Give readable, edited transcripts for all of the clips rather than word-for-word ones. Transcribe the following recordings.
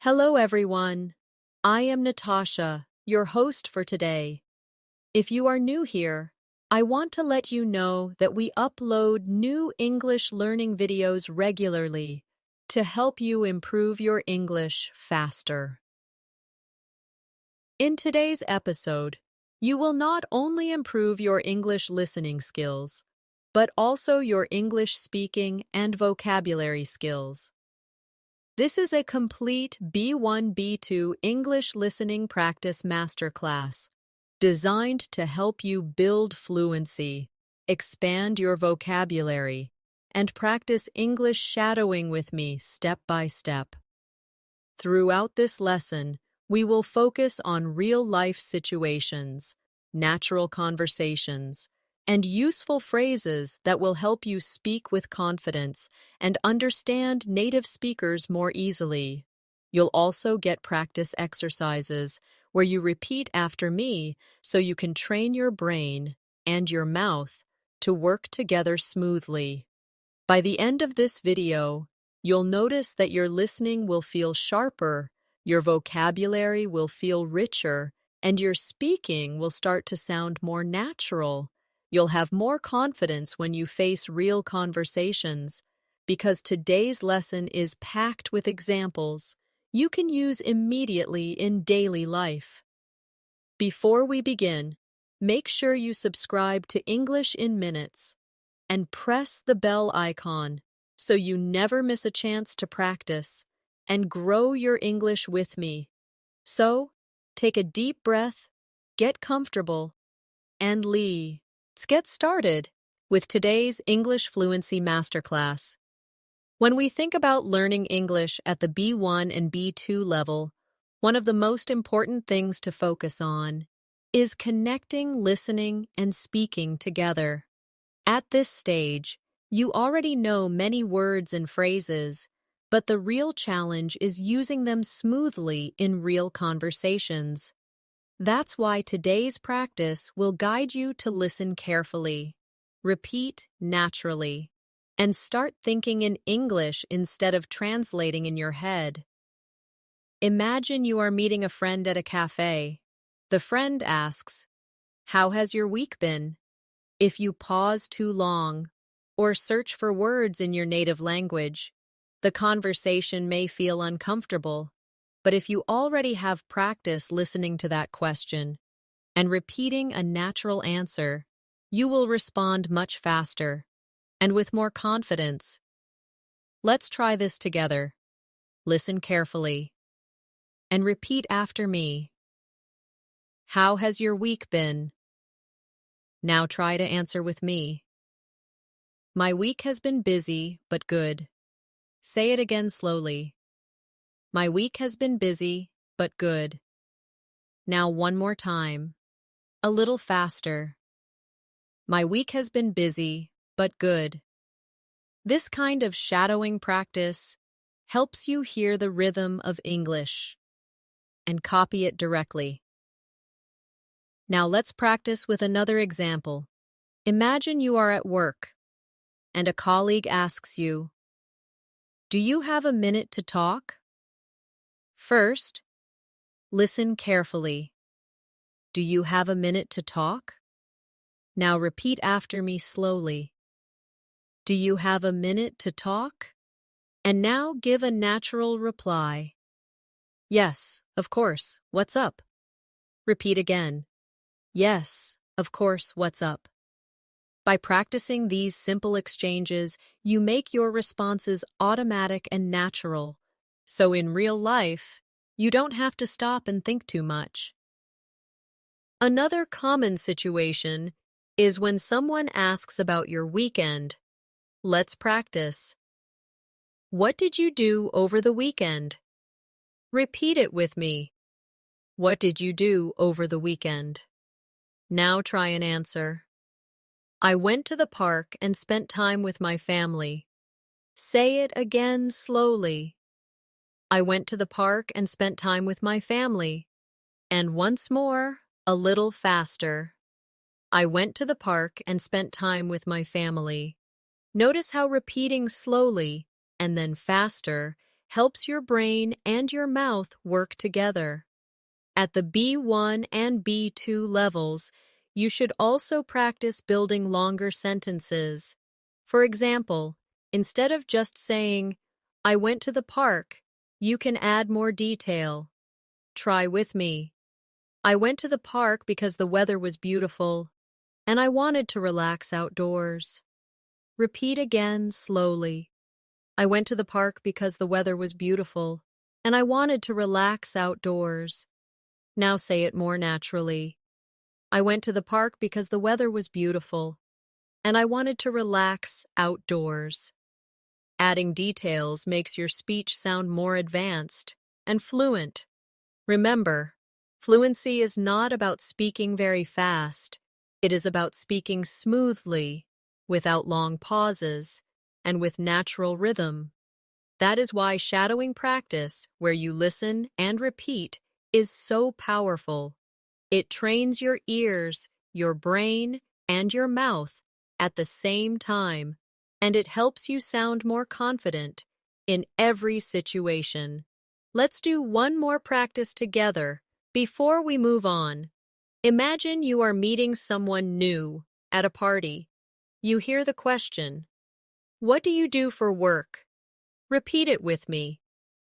Hello, everyone. I am Natasha, your host for today. If you are new here, I want to let you know that we upload new English learning videos regularly to help you improve your English faster. In today's episode, you will not only improve your English listening skills, but also your English speaking and vocabulary skills. This is a complete B1-B2 English listening practice masterclass designed to help you build fluency, expand your vocabulary, and practice English shadowing with me step by step. Throughout this lesson, we will focus on real-life situations, natural conversations, and useful phrases that will help you speak with confidence and understand native speakers more easily. You'll also get practice exercises where you repeat after me so you can train your brain and your mouth to work together smoothly. By the end of this video, you'll notice that your listening will feel sharper, your vocabulary will feel richer, and your speaking will start to sound more natural. You'll have more confidence when you face real conversations, because today's lesson is packed with examples you can use immediately in daily life. Before we begin, make sure you subscribe to English in Minutes and press the bell icon so you never miss a chance to practice and grow your English with me. So, take a deep breath, get comfortable, and let's get started with today's English Fluency Masterclass. When we think about learning English at the B1 and B2 level, one of the most important things to focus on is connecting listening and speaking together. At this stage, you already know many words and phrases, but the real challenge is using them smoothly in real conversations. That's why today's practice will guide you to listen carefully, repeat naturally, and start thinking in English instead of translating in your head. Imagine you are meeting a friend at a cafe. The friend asks, "How has your week been?" If you pause too long or search for words in your native language, the conversation may feel uncomfortable. But if you already have practice listening to that question and repeating a natural answer, you will respond much faster and with more confidence. Let's try this together. Listen carefully and repeat after me. How has your week been? Now try to answer with me. My week has been busy, but good. Say it again slowly. My week has been busy, but good. Now one more time. A little faster. My week has been busy, but good. This kind of shadowing practice helps you hear the rhythm of English and copy it directly. Now let's practice with another example. Imagine you are at work and a colleague asks you, "Do you have a minute to talk?" First, listen carefully. Do you have a minute to talk? Now repeat after me slowly. Do you have a minute to talk? And now give a natural reply. Yes, of course, what's up? Repeat again. Yes, of course, what's up? By practicing these simple exchanges, you make your responses automatic and natural. So in real life, you don't have to stop and think too much. Another common situation is when someone asks about your weekend. Let's practice. What did you do over the weekend? Repeat it with me. What did you do over the weekend? Now try and answer. I went to the park and spent time with my family. Say it again slowly. I went to the park and spent time with my family. And once more, a little faster. I went to the park and spent time with my family. Notice how repeating slowly and then faster helps your brain and your mouth work together. At the B1 and B2 levels, you should also practice building longer sentences. For example, instead of just saying, "I went to the park," you can add more detail. Try with me. I went to the park because the weather was beautiful, and I wanted to relax outdoors. Repeat again slowly. I went to the park because the weather was beautiful, and I wanted to relax outdoors. Now say it more naturally. I went to the park because the weather was beautiful, and I wanted to relax outdoors. Adding details makes your speech sound more advanced and fluent. Remember, fluency is not about speaking very fast. It is about speaking smoothly, without long pauses, and with natural rhythm. That is why shadowing practice, where you listen and repeat, is so powerful. It trains your ears, your brain, and your mouth at the same time, and it helps you sound more confident in every situation. Let's do one more practice together before we move on. Imagine you are meeting someone new at a party. You hear the question, "What do you do for work?" Repeat it with me.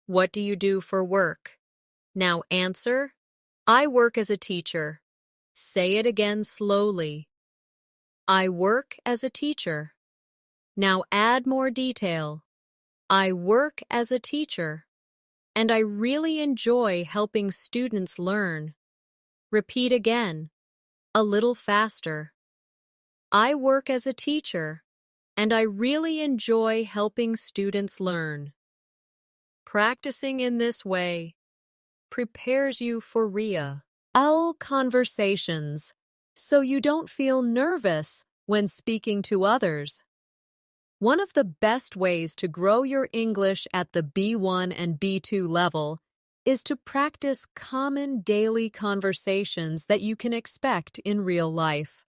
What do you do for work? Now answer, "I work as a teacher." Say it again slowly. I work as a teacher. Now add more detail. I work as a teacher, and I really enjoy helping students learn. Repeat again, a little faster. I work as a teacher, and I really enjoy helping students learn. Practicing in this way prepares you for real conversations, so you don't feel nervous when speaking to others. One of the best ways to grow your English at the B1 and B2 level is to practice common daily conversations that you can expect in real life.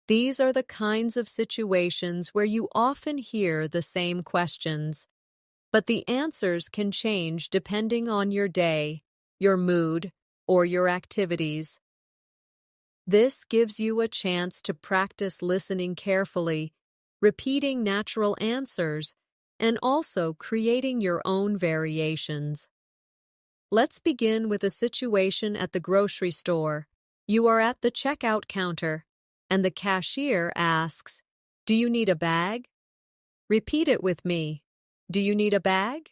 These are the kinds of situations where you often hear the same questions, but the answers can change depending on your day, your mood, or your activities. This gives you a chance to practice listening carefully, repeating natural answers, and also creating your own variations. Let's begin with a situation at the grocery store. You are at the checkout counter, and the cashier asks, "Do you need a bag?" Repeat it with me. Do you need a bag?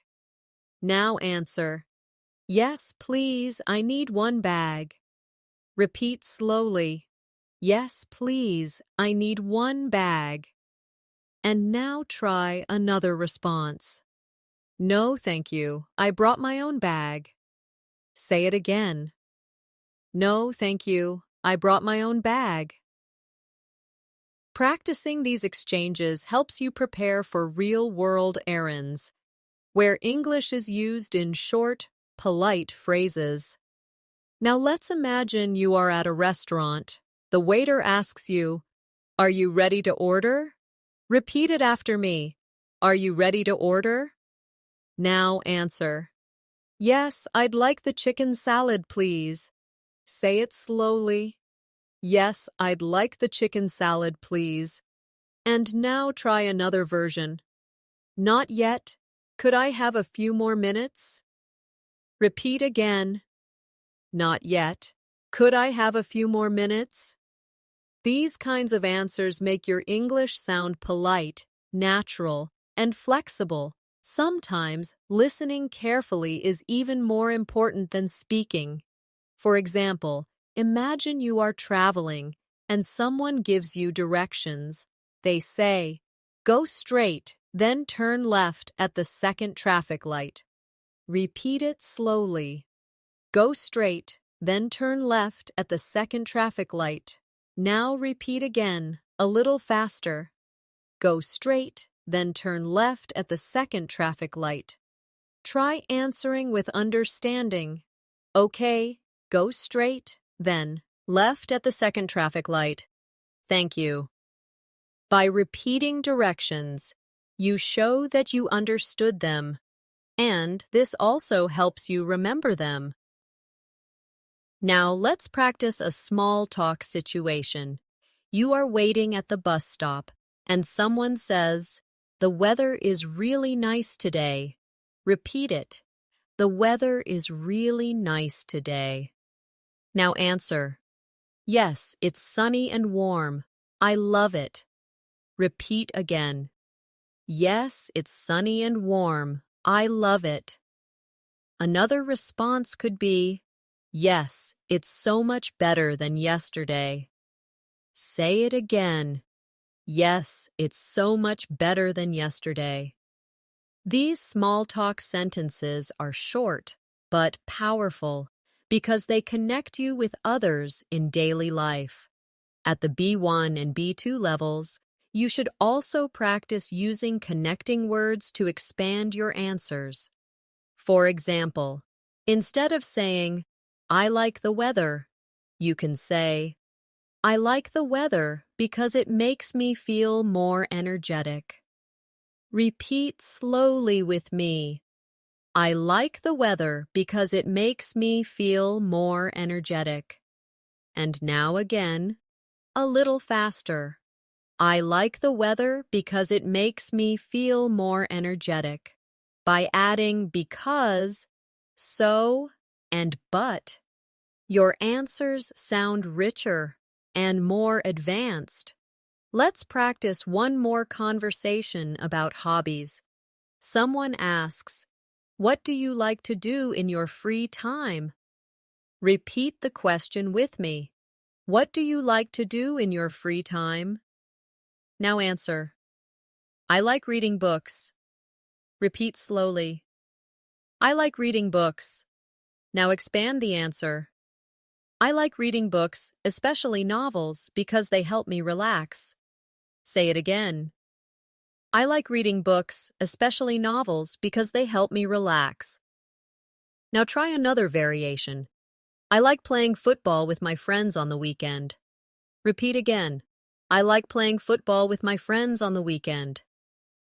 Now answer, "Yes, please, I need one bag." Repeat slowly. Yes, please, I need one bag. And now try another response. No, thank you, I brought my own bag. Say it again. No, thank you, I brought my own bag. Practicing these exchanges helps you prepare for real-world errands, where English is used in short, polite phrases. Now let's imagine you are at a restaurant. The waiter asks you, "Are you ready to order?" Repeat it after me. Are you ready to order? Now answer, "Yes, I'd like the chicken salad, please." Say it slowly. Yes, I'd like the chicken salad, please. And now try another version. Not yet. Could I have a few more minutes? Repeat again. Not yet. Could I have a few more minutes? These kinds of answers make your English sound polite, natural, and flexible. Sometimes listening carefully is even more important than speaking. For example, imagine you are traveling and someone gives you directions. They say, "Go straight, then turn left at the second traffic light." Repeat it slowly. Go straight, then turn left at the second traffic light. Now repeat again, a little faster. Go straight, then turn left at the second traffic light. Try answering with understanding. Okay, go straight, then left at the second traffic light. Thank you. By repeating directions, you show that you understood them, and this also helps you remember them. Now let's practice a small talk situation. You are waiting at the bus stop, and someone says, "The weather is really nice today." Repeat it. The weather is really nice today. Now answer. Yes, it's sunny and warm. I love it. Repeat again. Yes, it's sunny and warm. I love it. Another response could be, yes, it's so much better than yesterday. Say it again. Yes, it's so much better than yesterday. These small talk sentences are short but powerful because they connect you with others in daily life. At the B1 and B2 levels, you should also practice using connecting words to expand your answers. For example, instead of saying, "I like the weather," you can say, "I like the weather because it makes me feel more energetic." Repeat slowly with me. I like the weather because it makes me feel more energetic. And now again, a little faster. I like the weather because it makes me feel more energetic. By adding because, so, and but, your answers sound richer and more advanced. Let's practice one more conversation about hobbies. Someone asks, "What do you like to do in your free time?" Repeat the question with me. What do you like to do in your free time? Now answer. I like reading books. Repeat slowly. I like reading books. Now expand the answer. I like reading books, especially novels, because they help me relax. Say it again. I like reading books, especially novels, because they help me relax. Now try another variation. I like playing football with my friends on the weekend. Repeat again. I like playing football with my friends on the weekend.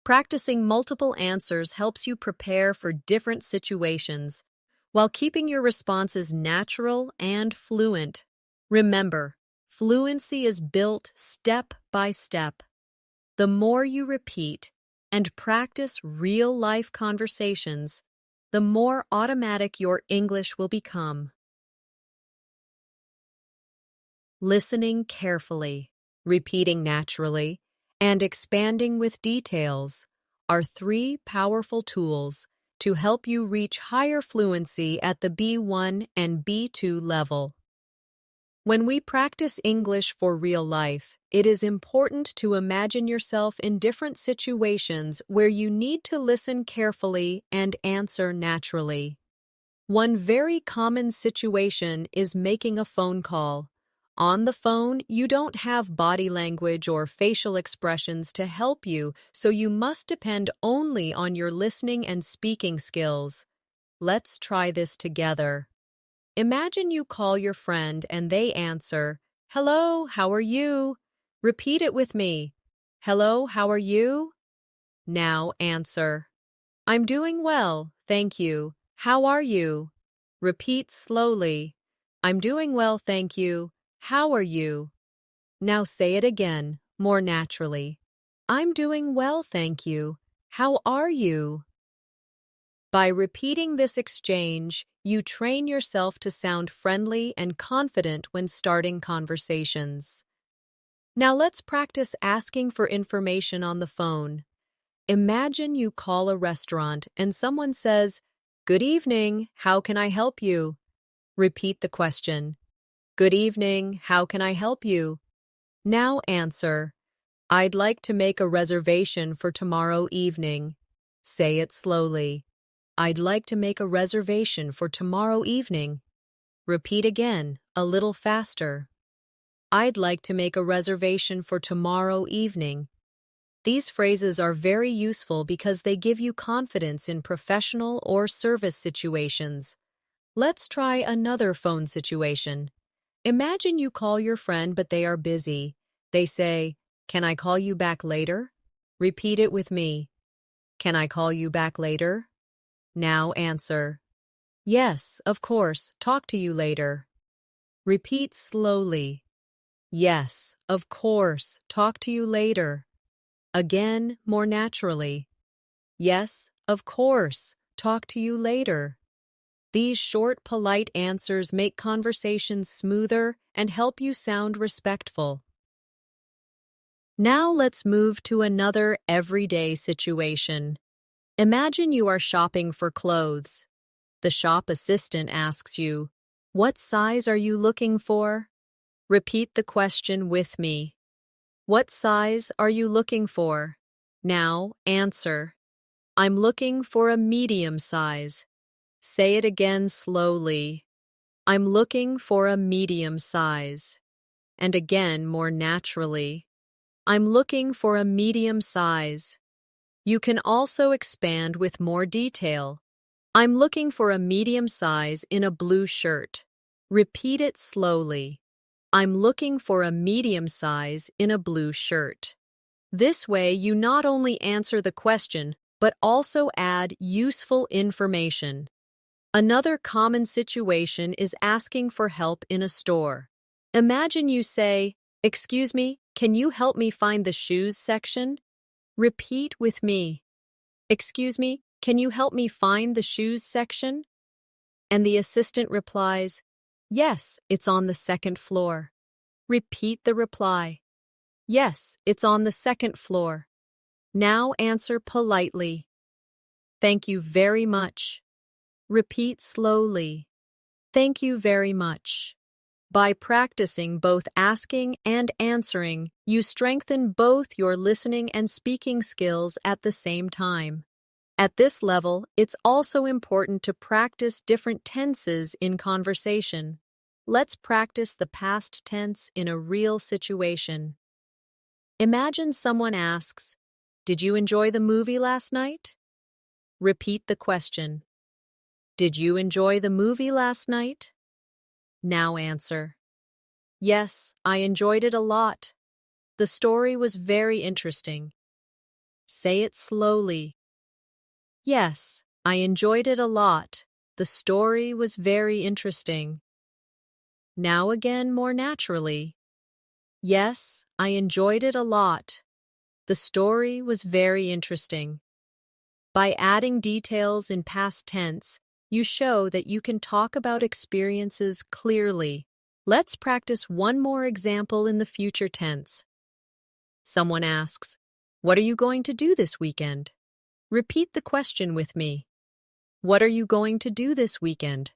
Practicing multiple answers helps you prepare for different situations while keeping your responses natural and fluent. Remember, fluency is built step by step. The more you repeat and practice real-life conversations, the more automatic your English will become. Listening carefully, repeating naturally, and expanding with details are three powerful tools to help you reach higher fluency at the B1 and B2 level. When we practice English for real life, it is important to imagine yourself in different situations where you need to listen carefully and answer naturally. One very common situation is making a phone call. On the phone, you don't have body language or facial expressions to help you, so you must depend only on your listening and speaking skills. Let's try this together. Imagine you call your friend and they answer, "Hello, how are you?" Repeat it with me. "Hello, how are you?" Now answer, "I'm doing well, thank you. How are you?" Repeat slowly. "I'm doing well, thank you. How are you?" Now say it again, more naturally. "I'm doing well, thank you. How are you?" By repeating this exchange, you train yourself to sound friendly and confident when starting conversations. Now let's practice asking for information on the phone. Imagine you call a restaurant and someone says, "Good evening, how can I help you?" Repeat the question. "Good evening, how can I help you?" Now answer, "I'd like to make a reservation for tomorrow evening." Say it slowly. "I'd like to make a reservation for tomorrow evening." Repeat again, a little faster. "I'd like to make a reservation for tomorrow evening." These phrases are very useful because they give you confidence in professional or service situations. Let's try another phone situation. Imagine you call your friend but they are busy. They say, "Can I call you back later?" Repeat it with me. "Can I call you back later?" Now answer. Yes, of course. Talk to you later. Repeat slowly. Yes, of course. Talk to you later. Again, more naturally. Yes, of course. Talk to you later. These short, polite answers make conversations smoother and help you sound respectful. Now let's move to another everyday situation. Imagine you are shopping for clothes. The shop assistant asks you, "What size are you looking for?" Repeat the question with me. What size are you looking for? Now answer. I'm looking for a medium size. Say it again slowly. I'm looking for a medium size. And again more naturally. I'm looking for a medium size. You can also expand with more detail. I'm looking for a medium size in a blue shirt. Repeat it slowly. I'm looking for a medium size in a blue shirt. This way, you not only answer the question, but also add useful information. Another common situation is asking for help in a store. Imagine you say, "Excuse me, can you help me find the shoes section?" Repeat with me. "Excuse me, can you help me find the shoes section?" And the assistant replies, "Yes, it's on the second floor." Repeat the reply. "Yes, it's on the second floor." Now answer politely. "Thank you very much." Repeat slowly. "Thank you very much." By practicing both asking and answering, you strengthen both your listening and speaking skills at the same time. At this level, it's also important to practice different tenses in conversation. Let's practice the past tense in a real situation. Imagine someone asks, "Did you enjoy the movie last night?" Repeat the question. "Did you enjoy the movie last night?" Now answer. "Yes, I enjoyed it a lot. The story was very interesting." Say it slowly. "Yes, I enjoyed it a lot. The story was very interesting." Now again more naturally. "Yes, I enjoyed it a lot. The story was very interesting." By adding details in past tense, you show that you can talk about experiences clearly. Let's practice one more example in the future tense. Someone asks, "What are you going to do this weekend?" Repeat the question with me. What are you going to do this weekend?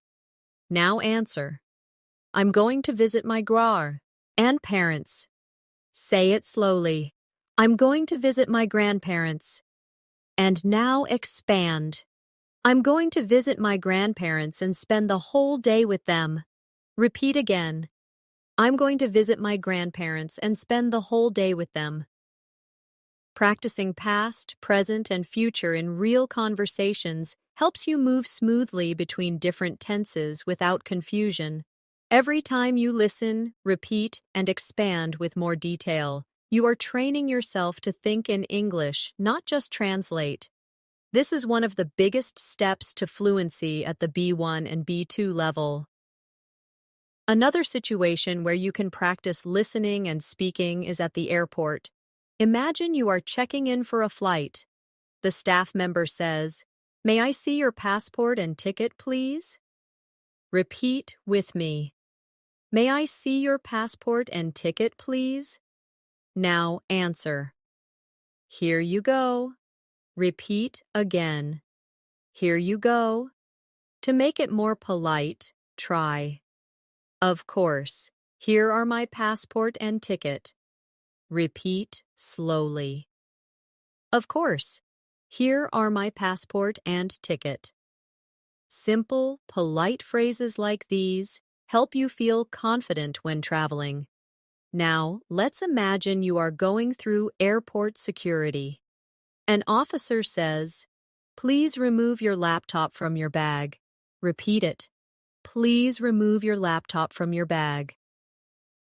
Now answer. I'm going to visit my grandparents. Say it slowly. I'm going to visit my grandparents. And now expand. I'm going to visit my grandparents and spend the whole day with them. Repeat again. I'm going to visit my grandparents and spend the whole day with them. Practicing past, present, and future in real conversations helps you move smoothly between different tenses without confusion. Every time you listen, repeat, and expand with more detail, you are training yourself to think in English, not just translate. This is one of the biggest steps to fluency at the B1 and B2 level. Another situation where you can practice listening and speaking is at the airport. Imagine you are checking in for a flight. The staff member says, "May I see your passport and ticket, please?" Repeat with me. May I see your passport and ticket, please? Now answer. Here you go. Repeat again. Here you go. To make it more polite, try. Of course, here are my passport and ticket. Repeat slowly. Of course, here are my passport and ticket. Simple, polite phrases like these help you feel confident when traveling. Now, let's imagine you are going through airport security. An officer says, "Please remove your laptop from your bag." Repeat it. Please remove your laptop from your bag.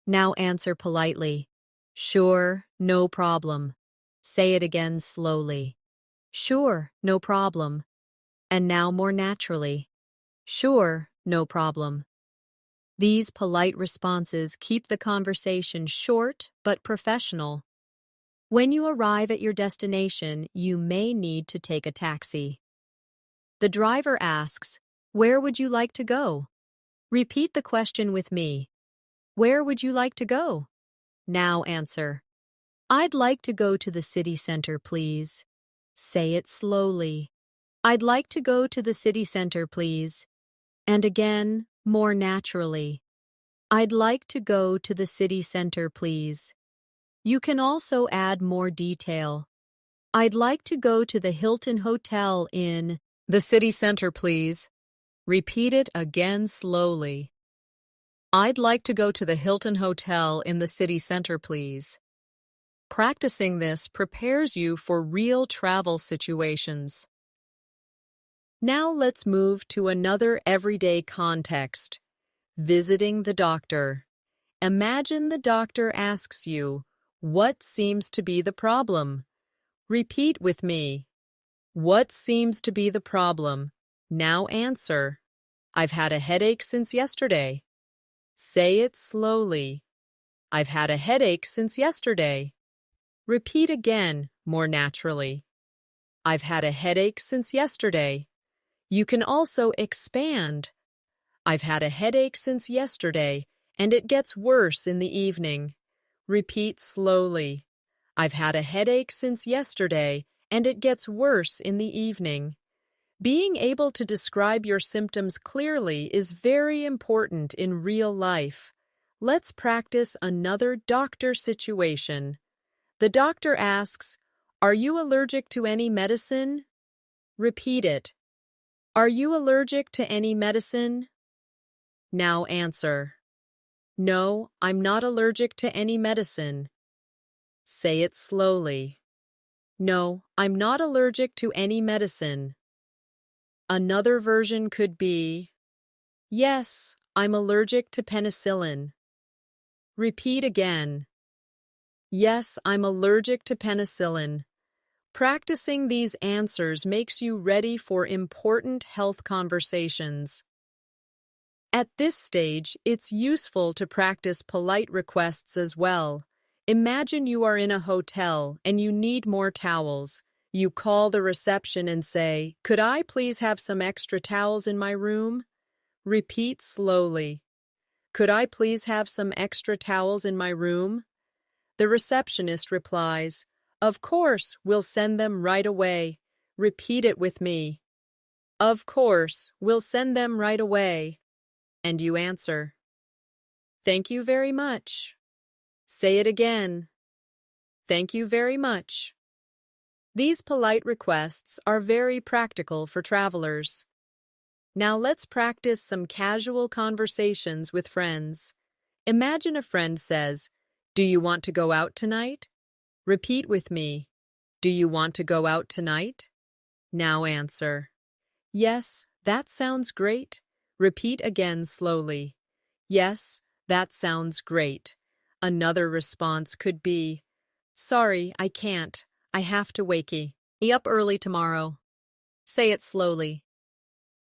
Now answer politely. Sure, no problem. Say it again slowly. Sure, no problem. And now more naturally. Sure, no problem. These polite responses keep the conversation short but professional. When you arrive at your destination, you may need to take a taxi. The driver asks, "Where would you like to go?" Repeat the question with me. Where would you like to go? Now answer. I'd like to go to the city center, please. Say it slowly. I'd like to go to the city center, please. And again, more naturally. I'd like to go to the city center, please. You can also add more detail. I'd like to go to the Hilton Hotel in the city center, please. Repeat it again slowly. I'd like to go to the Hilton Hotel in the city center, please. Practicing this prepares you for real travel situations. Now let's move to another everyday context. Visiting the doctor. Imagine the doctor asks you, "What seems to be the problem?" Repeat with me. What seems to be the problem? Now answer. I've had a headache since yesterday. Say it slowly. I've had a headache since yesterday. Repeat again, more naturally. I've had a headache since yesterday. You can also expand. I've had a headache since yesterday, and it gets worse in the evening. Repeat slowly. I've had a headache since yesterday, and it gets worse in the evening. Being able to describe your symptoms clearly is very important in real life. Let's practice another doctor situation. The doctor asks, "Are you allergic to any medicine?" Repeat it. Are you allergic to any medicine? Now answer. No, I'm not allergic to any medicine. Say it slowly. No, I'm not allergic to any medicine. Another version could be, yes, I'm allergic to penicillin. Repeat again. Yes, I'm allergic to penicillin. Practicing these answers makes you ready for important health conversations. At this stage, it's useful to practice polite requests as well. Imagine you are in a hotel and you need more towels. You call the reception and say, "Could I please have some extra towels in my room?" Repeat slowly. Could I please have some extra towels in my room? The receptionist replies, "Of course, we'll send them right away." Repeat it with me. Of course, we'll send them right away. And you answer, "Thank you very much." Say it again. Thank you very much. These polite requests are very practical for travelers. Now let's practice some casual conversations with friends. Imagine a friend says, "Do you want to go out tonight?" Repeat with me. Do you want to go out tonight? Now answer. Yes, that sounds great. Repeat again slowly. Yes, that sounds great. Another response could be, "Sorry, I can't. I have to wakey. Be up early tomorrow." Say it slowly.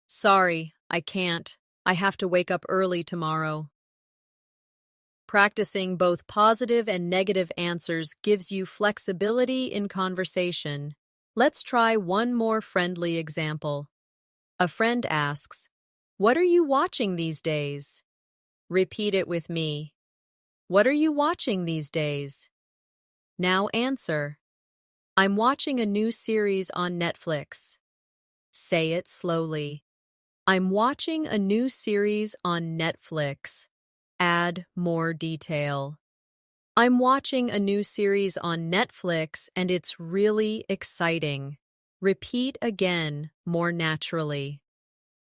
Sorry, I can't. I have to wake up early tomorrow. Practicing both positive and negative answers gives you flexibility in conversation. Let's try one more friendly example. A friend asks, "What are you watching these days?" Repeat it with me. What are you watching these days? Now answer. I'm watching a new series on Netflix. Say it slowly. I'm watching a new series on Netflix. Add more detail. I'm watching a new series on Netflix and it's really exciting. Repeat again, more naturally.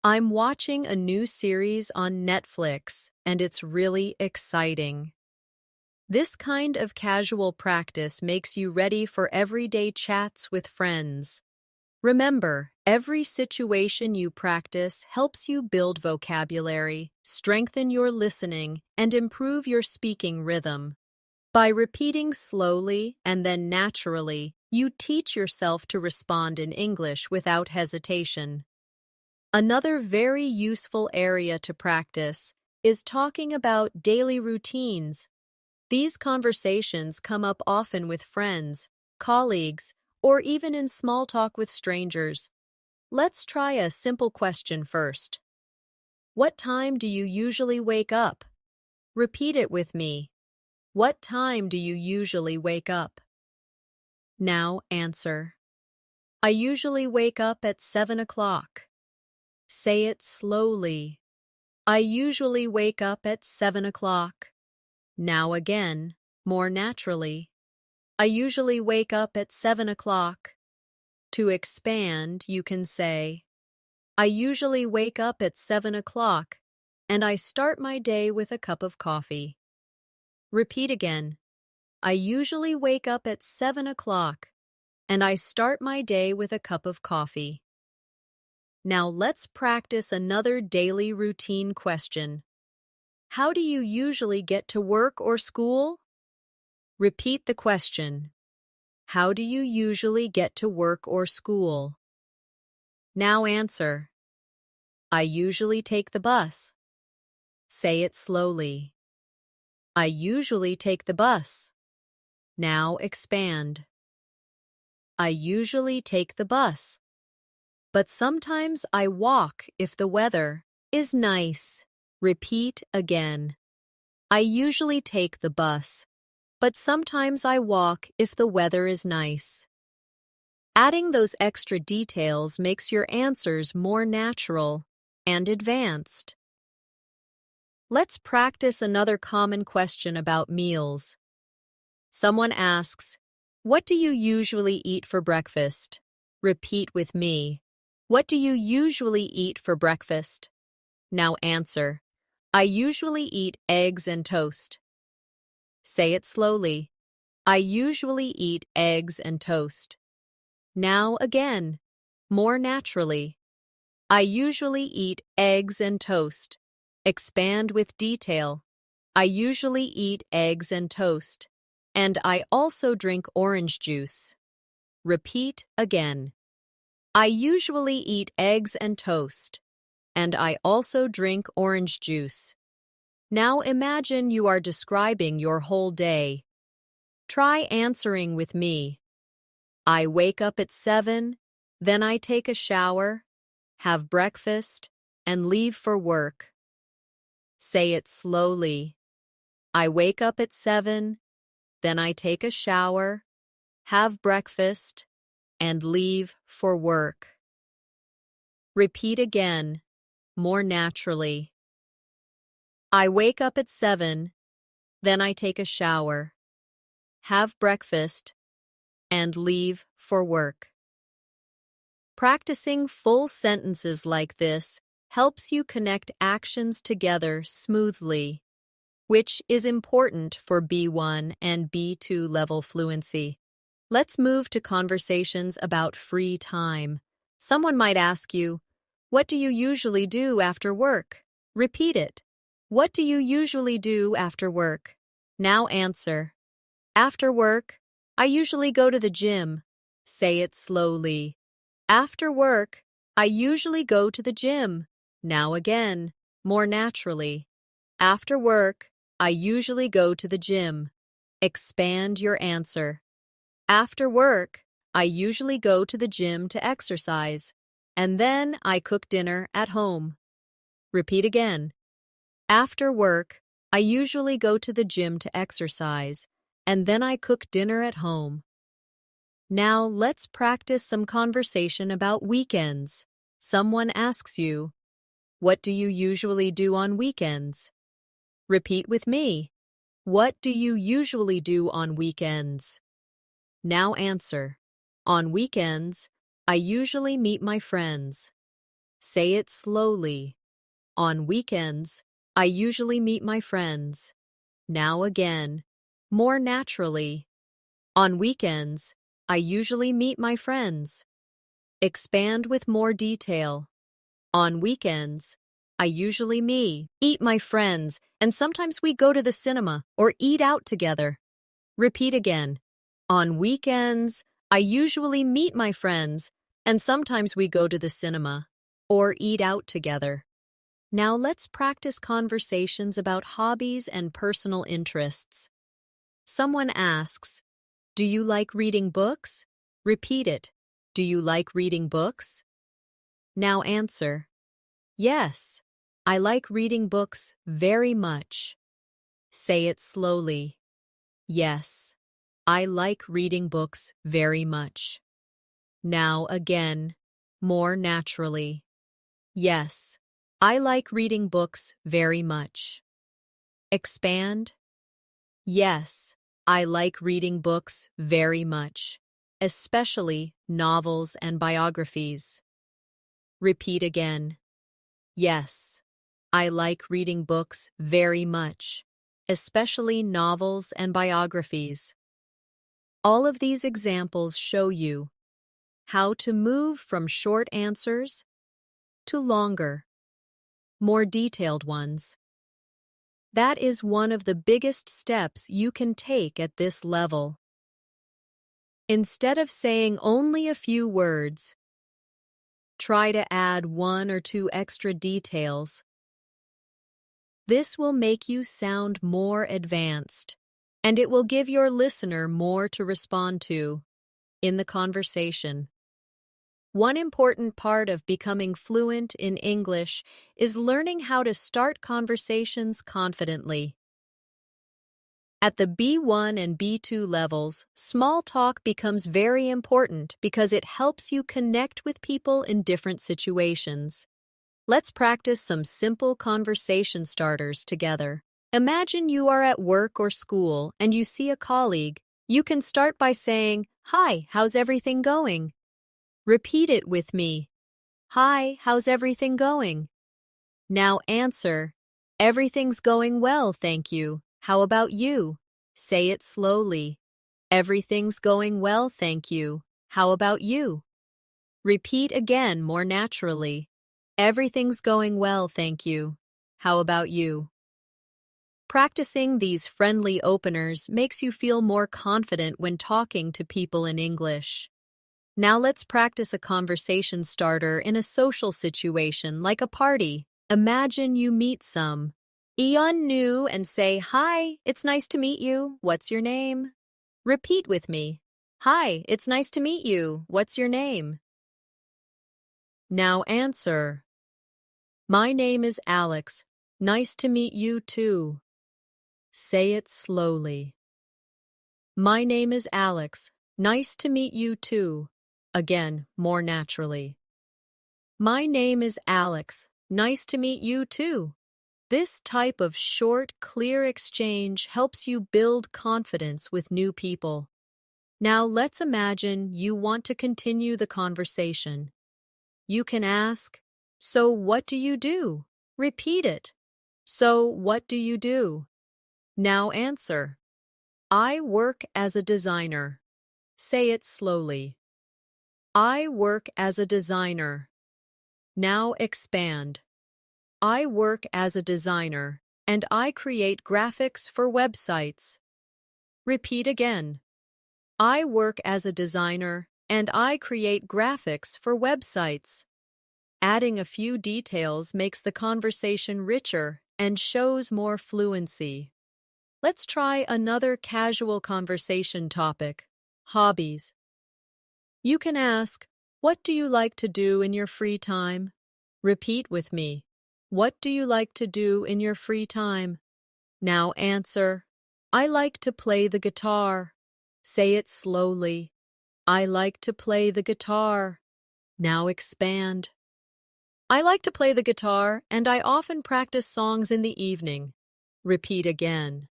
I'm watching a new series on Netflix and it's really exciting. This kind of casual practice makes you ready for everyday chats with friends. Remember, every situation you practice helps you build vocabulary, strengthen your listening, and improve your speaking rhythm. By repeating slowly and then naturally, you teach yourself to respond in English without hesitation. Another very useful area to practice is talking about daily routines. These conversations come up often with friends, colleagues, or even in small talk with strangers. Let's try a simple question first. What time do you usually wake up? Repeat it with me. What time do you usually wake up? Now answer. I usually wake up at 7 o'clock. Say it slowly. I usually wake up at 7 o'clock. Now again, more naturally. I usually wake up at 7 o'clock. To expand, you can say, I usually wake up at 7 o'clock, and I start my day with a cup of coffee. Repeat again. I usually wake up at 7 o'clock, and I start my day with a cup of coffee. Now let's practice another daily routine question. How do you usually get to work or school? Repeat the question. How do you usually get to work or school? Now answer. I usually take the bus. Say it slowly. I usually take the bus. Now expand. I usually take the bus. But sometimes I walk if the weather is nice. Repeat again. I usually take the bus, but sometimes I walk if the weather is nice. Adding those extra details makes your answers more natural and advanced. Let's practice another common question about meals. Someone asks, what do you usually eat for breakfast? Repeat with me. What do you usually eat for breakfast? Now answer. I usually eat eggs and toast. Say it slowly. I usually eat eggs and toast. Now again, more naturally. I usually eat eggs and toast. Expand with detail. I usually eat eggs and toast. And I also drink orange juice. Repeat again. I usually eat eggs and toast. And I also drink orange juice. Now imagine you are describing your whole day. Try answering with me. I wake up at 7, then I take a shower, have breakfast, and leave for work. Say it slowly. I wake up at 7, then I take a shower, have breakfast, and leave for work. Repeat again, more naturally. I wake up at 7, then I take a shower, have breakfast, and leave for work. Practicing full sentences like this helps you connect actions together smoothly, which is important for B1 and B2 level fluency. Let's move to conversations about free time. Someone might ask you, what do you usually do after work? Repeat it. What do you usually do after work? Now answer. After work, I usually go to the gym. Say it slowly. After work, I usually go to the gym. Now again, more naturally. After work, I usually go to the gym. Expand your answer. After work, I usually go to the gym to exercise, and then I cook dinner at home. Repeat again. After work, I usually go to the gym to exercise, and then I cook dinner at home. Now let's practice some conversation about weekends. Someone asks you, what do you usually do on weekends? Repeat with me. What do you usually do on weekends? Now answer. On weekends, I usually meet my friends. Say it slowly. On weekends, I usually meet my friends. Now again, more naturally. On weekends, I usually meet my friends. Expand with more detail. On weekends, I usually eat my friends, and sometimes we go to the cinema or eat out together. Repeat again. On weekends, I usually meet my friends, and sometimes we go to the cinema or eat out together. Now let's practice conversations about hobbies and personal interests. Someone asks, "Do you like reading books?" Repeat it. Do you like reading books? Now answer, "Yes, I like reading books very much." Say it slowly. Yes, I like reading books very much. Now again, more naturally. Yes, I like reading books very much. Expand. Yes, I like reading books very much, especially novels and biographies. Repeat again. Yes, I like reading books very much, especially novels and biographies. All of these examples show you how to move from short answers to longer, more detailed ones. That is one of the biggest steps you can take at this level. Instead of saying only a few words, try to add 1 or 2 extra details. This will make you sound more advanced, and it will give your listener more to respond to in the conversation. One important part of becoming fluent in English is learning how to start conversations confidently. At the B1 and B2 levels, small talk becomes very important because it helps you connect with people in different situations. Let's practice some simple conversation starters together. Imagine you are at work or school and you see a colleague. You can start by saying, "Hi, how's everything going?" Repeat it with me. "Hi, how's everything going?" Now answer, "Everything's going well, thank you. How about you?" Say it slowly. "Everything's going well, thank you. How about you?" Repeat again more naturally. "Everything's going well, thank you. How about you?" Practicing these friendly openers makes you feel more confident when talking to people in English. Now let's practice a conversation starter in a social situation like a party. Imagine you meet someone new and say, "Hi, it's nice to meet you. What's your name?" Repeat with me. "Hi, it's nice to meet you. What's your name?" Now answer. "My name is Alex. Nice to meet you too." Say it slowly. "My name is Alex. Nice to meet you too." Again, more naturally. "My name is Alex. Nice to meet you too." This type of short, clear exchange helps you build confidence with new people. Now let's imagine you want to continue the conversation. You can ask, "So what do you do?" Repeat it. "So what do you do?" Now answer. "I work as a designer." Say it slowly. "I work as a designer." Now expand. "I work as a designer, and I create graphics for websites." Repeat again. "I work as a designer, and I create graphics for websites." Adding a few details makes the conversation richer and shows more fluency. Let's try another casual conversation topic, hobbies. You can ask, "What do you like to do in your free time?" Repeat with me. "What do you like to do in your free time?" Now answer, "I like to play the guitar." Say it slowly. "I like to play the guitar." Now expand. "I like to play the guitar, and I often practice songs in the evening." Repeat again.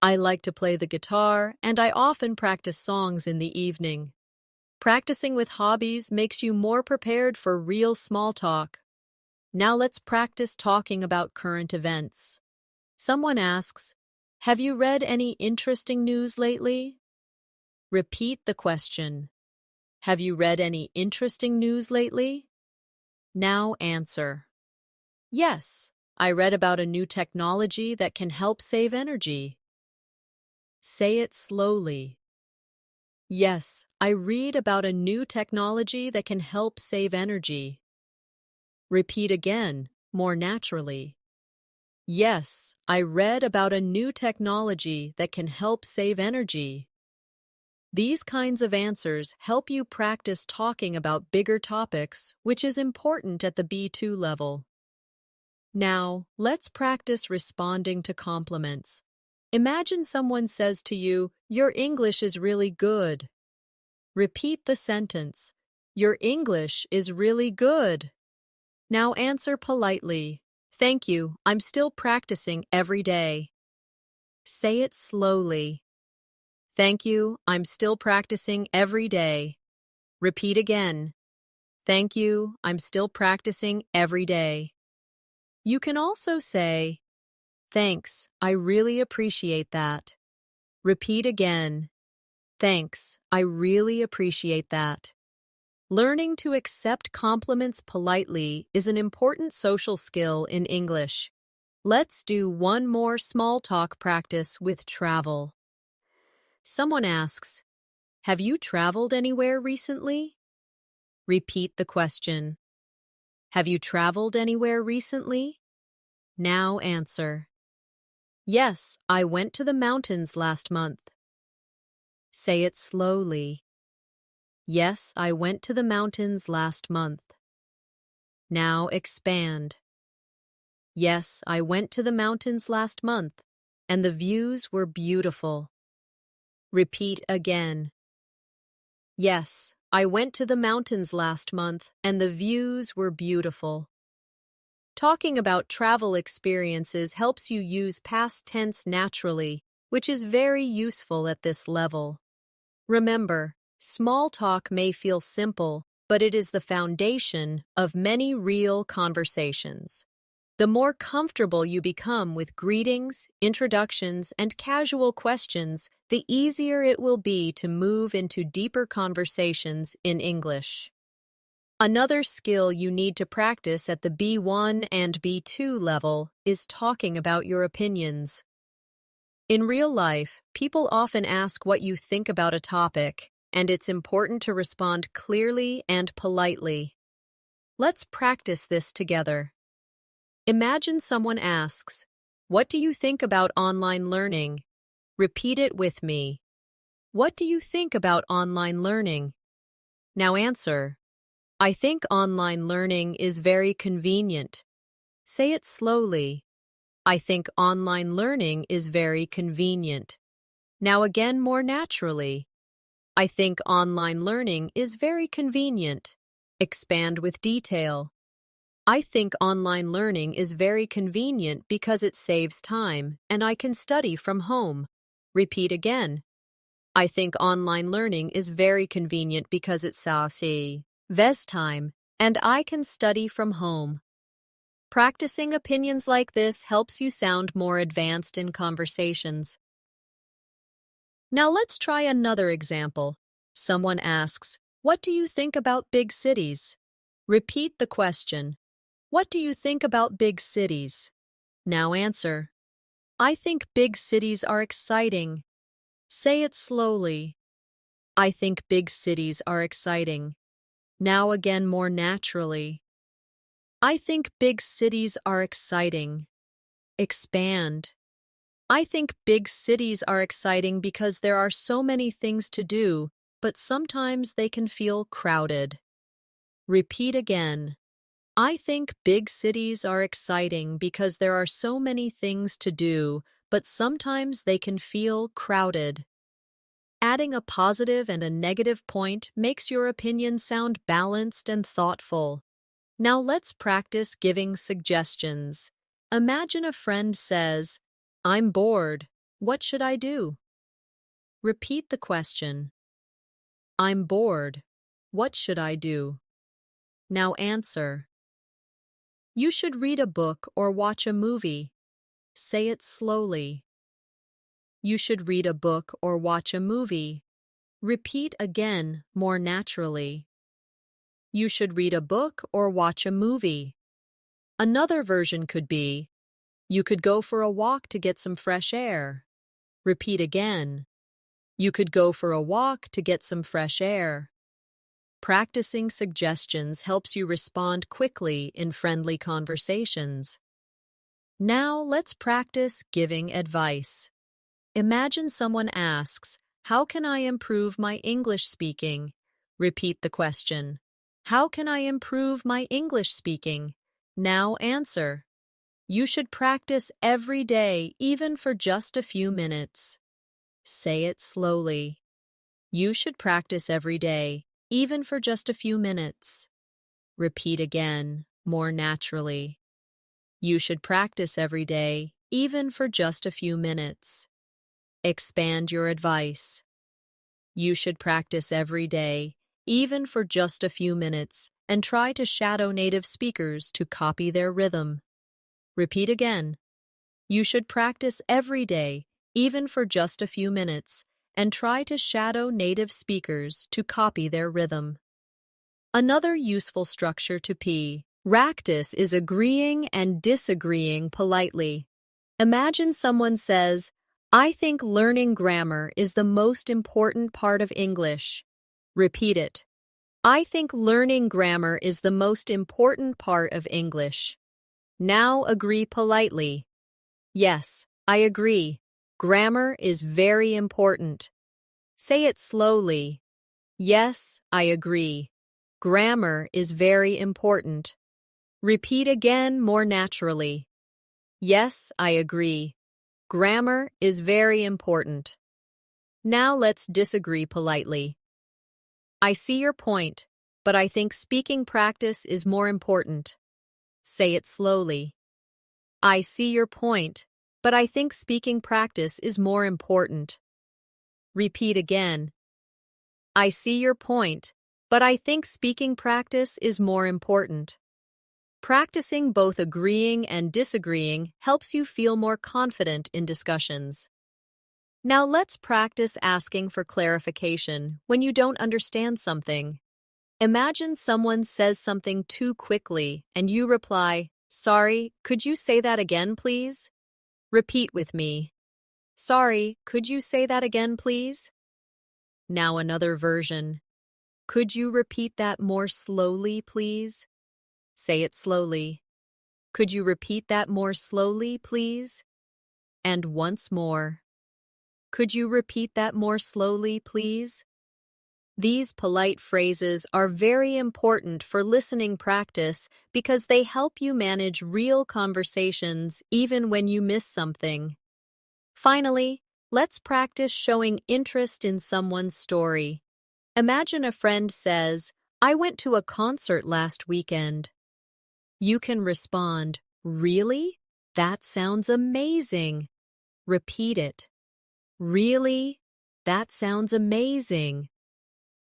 "I like to play the guitar, and I often practice songs in the evening." Practicing with hobbies makes you more prepared for real small talk. Now let's practice talking about current events. Someone asks, "Have you read any interesting news lately?" Repeat the question. "Have you read any interesting news lately?" Now answer. "Yes, I read about a new technology that can help save energy." Say it slowly. "Yes, I read about a new technology that can help save energy." Repeat again, more naturally. Yes, I read about a new technology that can help save energy. These kinds of answers help you practice talking about bigger topics, which is important at the B2 level. Now, let's practice responding to compliments. Imagine someone says to you, "Your English is really good." Repeat the sentence, "Your English is really good." Now answer politely, "Thank you, I'm still practicing every day." Say it slowly. "Thank you, I'm still practicing every day." Repeat again. "Thank you, I'm still practicing every day." You can also say, "Thanks, I really appreciate that." Repeat again. "Thanks, I really appreciate that." Learning to accept compliments politely is an important social skill in English. Let's do one more small talk practice with travel. Someone asks, "Have you traveled anywhere recently?" Repeat the question. "Have you traveled anywhere recently?" Now answer. "Yes, I went to the mountains last month." Say it slowly. "Yes, I went to the mountains last month." Now expand. "Yes, I went to the mountains last month, and the views were beautiful." Repeat again. "Yes, I went to the mountains last month, and the views were beautiful." Talking about travel experiences helps you use past tense naturally, which is very useful at this level. Remember, small talk may feel simple, but it is the foundation of many real conversations. The more comfortable you become with greetings, introductions, and casual questions, the easier it will be to move into deeper conversations in English. Another skill you need to practice at the B1 and B2 level is talking about your opinions. In real life, people often ask what you think about a topic, and it's important to respond clearly and politely. Let's practice this together. Imagine someone asks, "What do you think about online learning?" Repeat it with me. What do you think about online learning? Now answer. I think online learning is very convenient. Say it slowly. I think online learning is very convenient. Now again more naturally. I think online learning is very convenient. Expand with detail. I think online learning is very convenient because it saves time and I can study from home. Repeat again. I think online learning is very convenient because it saves time and I can study from home. Practicing opinions like this helps you sound more advanced in conversations. Now let's try another example. Someone asks, "What do you think about big cities?" Repeat the question. What do you think about big cities? Now answer. I think big cities are exciting. Say it slowly. I think big cities are exciting. Now again more naturally. I think big cities are exciting. Expand. I think big cities are exciting because there are so many things to do, but sometimes they can feel crowded. Repeat again. I think big cities are exciting because there are so many things to do, but sometimes they can feel crowded. Adding a positive and a negative point makes your opinion sound balanced and thoughtful. Now let's practice giving suggestions. Imagine a friend says, "I'm bored. What should I do?" Repeat the question. I'm bored. What should I do? Now answer. You should read a book or watch a movie. Say it slowly. You should read a book or watch a movie. Repeat again, more naturally. You should read a book or watch a movie. Another version could be, you could go for a walk to get some fresh air. Repeat again. You could go for a walk to get some fresh air. Practicing suggestions helps you respond quickly in friendly conversations. Now let's practice giving advice. Imagine someone asks, "How can I improve my English speaking?" Repeat the question. How can I improve my English speaking? Now answer. You should practice every day, even for just a few minutes. Say it slowly. You should practice every day, even for just a few minutes. Repeat again, more naturally. You should practice every day, even for just a few minutes. Expand your advice. You should practice every day, even for just a few minutes, and try to shadow native speakers to copy their rhythm. Repeat again. You should practice every day, even for just a few minutes, and try to shadow native speakers to copy their rhythm. Another useful structure to P. Practice is agreeing and disagreeing politely. Imagine someone says, "I think learning grammar is the most important part of English." Repeat it. I think learning grammar is the most important part of English. Now agree politely. Yes, I agree. Grammar is very important. Say it slowly. Yes, I agree. Grammar is very important. Repeat again more naturally. Yes, I agree. Grammar is very important. Now let's disagree politely. I see your point, but I think speaking practice is more important. Say it slowly. I see your point, but I think speaking practice is more important. Repeat again. I see your point, but I think speaking practice is more important. Practicing both agreeing and disagreeing helps you feel more confident in discussions. Now let's practice asking for clarification when you don't understand something. Imagine someone says something too quickly and you reply, "Sorry, could you say that again, please?" Repeat with me. Sorry, could you say that again, please? Now another version. Could you repeat that more slowly, please? Say it slowly. Could you repeat that more slowly, please? And once more. Could you repeat that more slowly, please? These polite phrases are very important for listening practice because they help you manage real conversations even when you miss something. Finally, let's practice showing interest in someone's story. Imagine a friend says, "I went to a concert last weekend." You can respond, "Really? That sounds amazing." Repeat it. Really? That sounds amazing.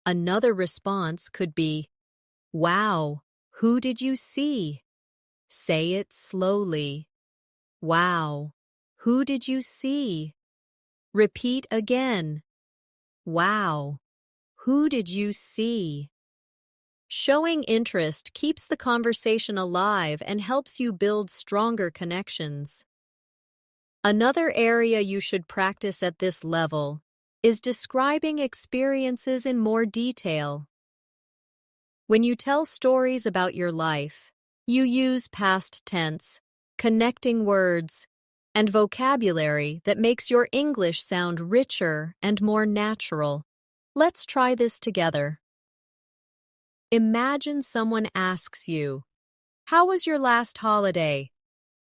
Another response could be, "Wow, who did you see?" Say it slowly. Wow, who did you see? Repeat again. Wow, who did you see? Showing interest keeps the conversation alive and helps you build stronger connections. Another area you should practice at this level is describing experiences in more detail. When you tell stories about your life, you use past tense, connecting words, and vocabulary that makes your English sound richer and more natural. Let's try this together. Imagine someone asks you, "How was your last holiday?"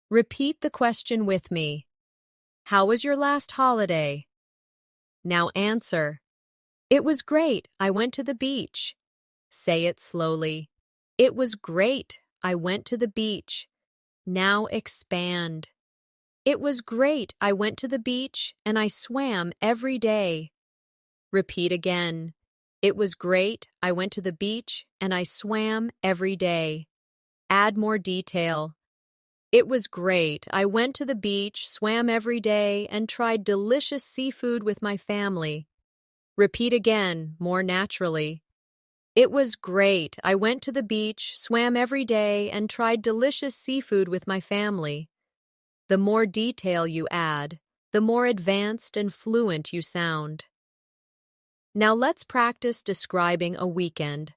Repeat the question with me. How was your last holiday? Now answer. It was great. I went to the beach. Say it slowly. It was great. I went to the beach. Now expand. It was great. I went to the beach and I swam every day. Repeat again. It was great. I went to the beach and I swam every day. Add more detail. It was great. I went to the beach, swam every day, and tried delicious seafood with my family. Repeat again, more naturally. It was great. I went to the beach, swam every day, and tried delicious seafood with my family. The more detail you add, the more advanced and fluent you sound. Now let's practice describing a weekend.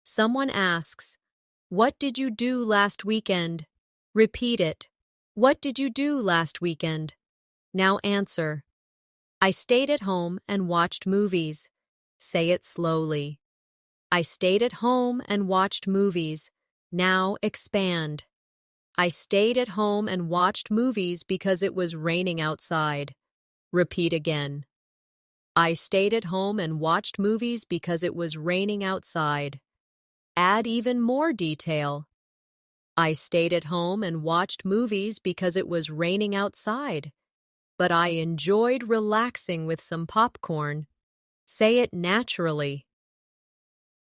Someone asks, "What did you do last weekend?" Repeat it. What did you do last weekend? Now answer. I stayed at home and watched movies. Say it slowly. I stayed at home and watched movies. Now expand. I stayed at home and watched movies because it was raining outside. Repeat again. I stayed at home and watched movies because it was raining outside. Add even more detail. I stayed at home and watched movies because it was raining outside, but I enjoyed relaxing with some popcorn. Say it naturally.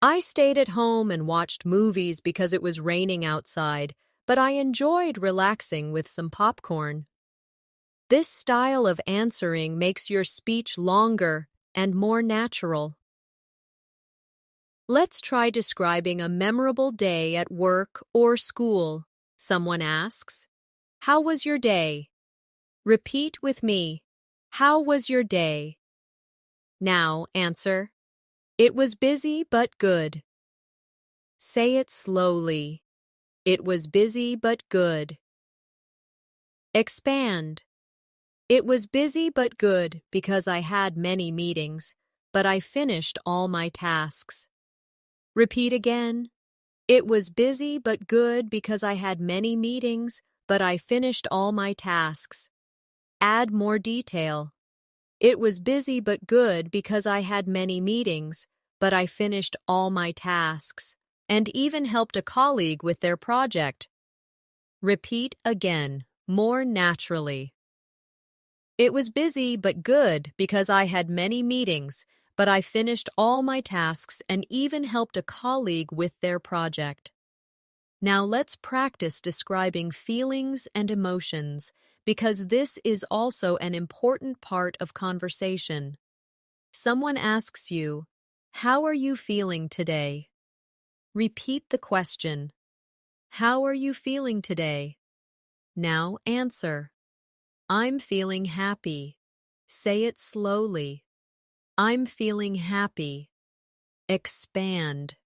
I stayed at home and watched movies because it was raining outside, but I enjoyed relaxing with some popcorn. This style of answering makes your speech longer and more natural. Let's try describing a memorable day at work or school. Someone asks, "How was your day?" Repeat with me. How was your day? Now answer. It was busy but good. Say it slowly. It was busy but good. Expand. It was busy but good because I had many meetings, but I finished all my tasks. Repeat again. It was busy but good because I had many meetings, but I finished all my tasks. Add more detail. It was busy but good because I had many meetings, but I finished all my tasks, and even helped a colleague with their project. Repeat again, more naturally. It was busy but good because I had many meetings, but I finished all my tasks and even helped a colleague with their project. Now let's practice describing feelings and emotions, because this is also an important part of conversation. Someone asks you, "How are you feeling today?" Repeat the question. How are you feeling today? Now answer. I'm feeling happy. Say it slowly. I'm feeling happy. Expand.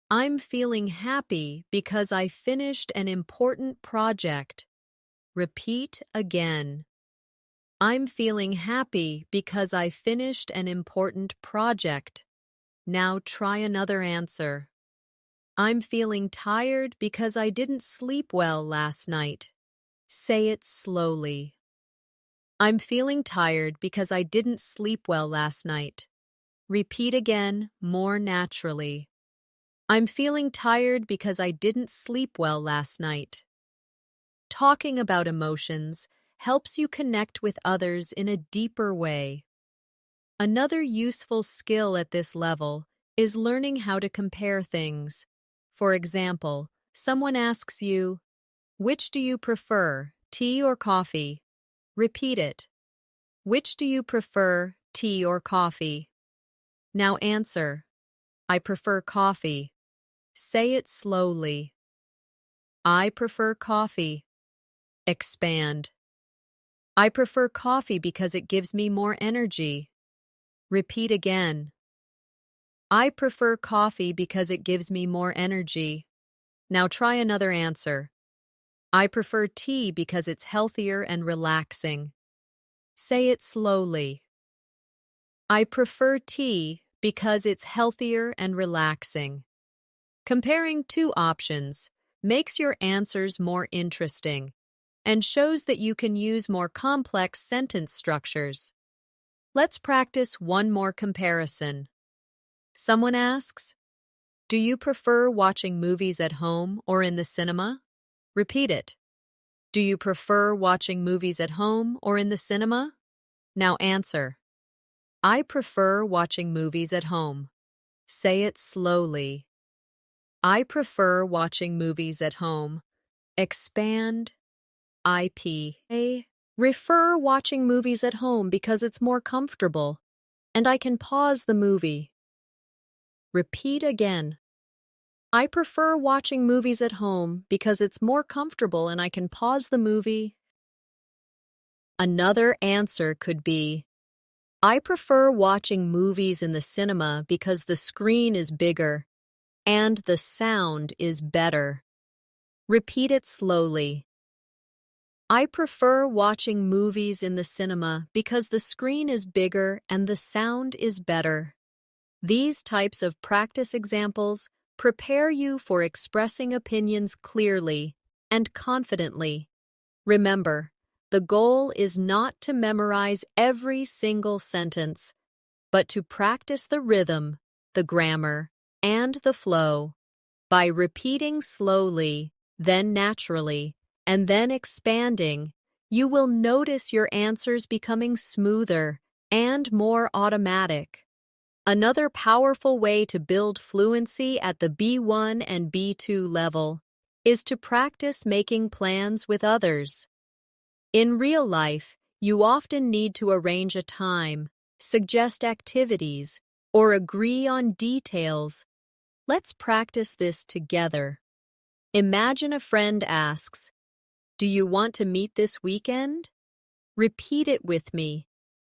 I'm feeling happy because I finished an important project. Repeat again. I'm feeling happy because I finished an important project. Now try another answer. I'm feeling tired because I didn't sleep well last night. Say it slowly. I'm feeling tired because I didn't sleep well last night. Repeat again, more naturally. I'm feeling tired because I didn't sleep well last night. Talking about emotions helps you connect with others in a deeper way. Another useful skill at this level is learning how to compare things. For example, someone asks you, "Which do you prefer, tea or coffee?" Repeat it. Which do you prefer, tea or coffee? Now answer. I prefer coffee. Say it slowly. I prefer coffee. Expand. I prefer coffee because it gives me more energy. Repeat again. I prefer coffee because it gives me more energy. Now try another answer. I prefer tea because it's healthier and relaxing. Say it slowly. I prefer tea because it's healthier and relaxing. Comparing two options makes your answers more interesting and shows that you can use more complex sentence structures. Let's practice one more comparison. Someone asks, "Do you prefer watching movies at home or in the cinema?" Repeat it. Do you prefer watching movies at home or in the cinema? Now answer. I prefer watching movies at home. Say it slowly. I prefer watching movies at home. Expand. I prefer watching movies at home because it's more comfortable, and I can pause the movie. Repeat again. I prefer watching movies at home because it's more comfortable and I can pause the movie. Another answer could be, I prefer watching movies in the cinema because the screen is bigger. and the sound is better. Repeat it slowly. I prefer watching movies in the cinema because the screen is bigger and the sound is better. These types of practice examples prepare you for expressing opinions clearly and confidently. Remember, the goal is not to memorize every single sentence, but to practice the rhythm, the grammar, and the flow. By repeating slowly, then naturally, and then expanding, you will notice your answers becoming smoother and more automatic. Another powerful way to build fluency at the B1 and B2 level is to practice making plans with others. In real life, you often need to arrange a time, suggest activities, or agree on details. Let's practice this together. Imagine a friend asks, "Do you want to meet this weekend?" Repeat it with me.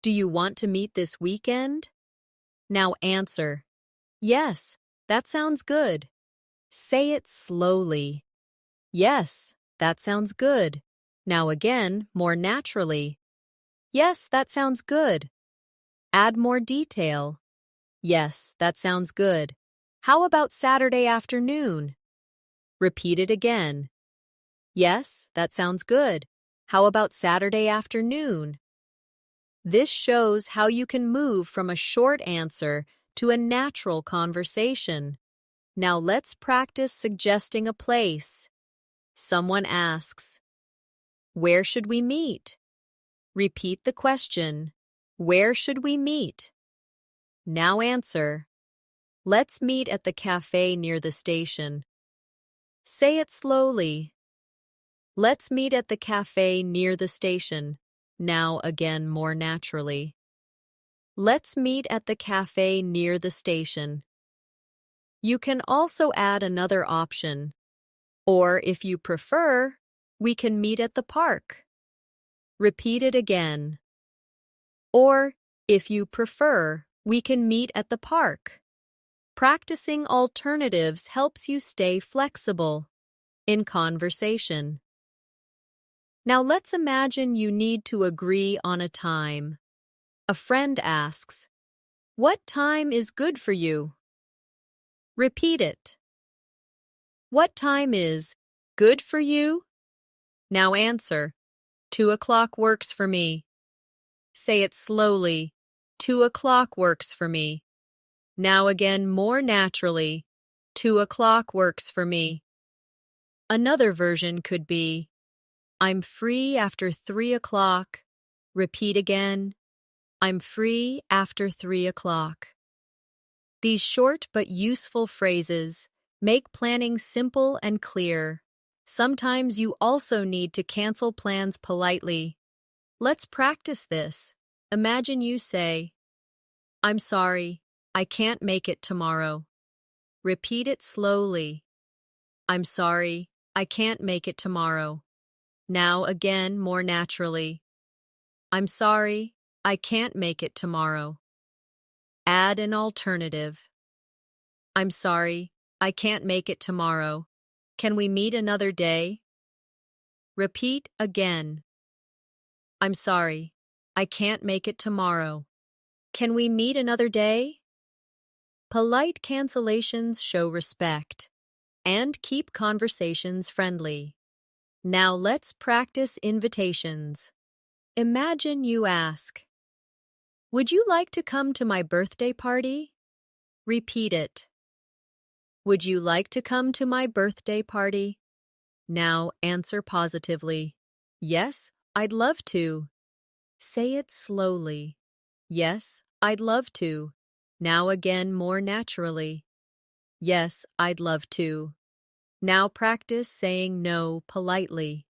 Do you want to meet this weekend? Now answer, "Yes, that sounds good." Say it slowly. "Yes, that sounds good." Now again, more naturally. "Yes, that sounds good." Add more detail. "Yes, that sounds good. How about Saturday afternoon?" Repeat it again. "Yes, that sounds good. How about Saturday afternoon?" This shows how you can move from a short answer to a natural conversation. Now let's practice suggesting a place. Someone asks, "Where should we meet?" Repeat the question, "Where should we meet?" Now answer, "Let's meet at the cafe near the station." Say it slowly. Let's meet at the cafe near the station. Now again more naturally. Let's meet at the cafe near the station. You can also add another option. Or if you prefer, we can meet at the park. Repeat it again. Or, if you prefer, we can meet at the park. Practicing alternatives helps you stay flexible in conversation. Now let's imagine you need to agree on a time. A friend asks, "What time is good for you?" Repeat it. What time is good for you? Now answer, 2 o'clock works for me. Say it slowly. 2 o'clock works for me. Now again more naturally. 2 o'clock works for me. Another version could be, I'm free after 3 o'clock. Repeat again. I'm free after 3 o'clock. These short but useful phrases make planning simple and clear. Sometimes you also need to cancel plans politely. Let's practice this. Imagine you say, "I'm sorry, I can't make it tomorrow." Repeat it slowly. I'm sorry, I can't make it tomorrow. Now again more naturally. I'm sorry, I can't make it tomorrow. Add an alternative. I'm sorry, I can't make it tomorrow. Can we meet another day? Repeat again. I'm sorry, I can't make it tomorrow. Can we meet another day? Polite cancellations show respect and keep conversations friendly. Now let's practice invitations. Imagine you ask, "Would you like to come to my birthday party?" Repeat it. Would you like to come to my birthday party? Now answer positively. Yes, I'd love to. Say it slowly. Yes, I'd love to. Now again more naturally. Yes, I'd love to. Now practice saying no politely.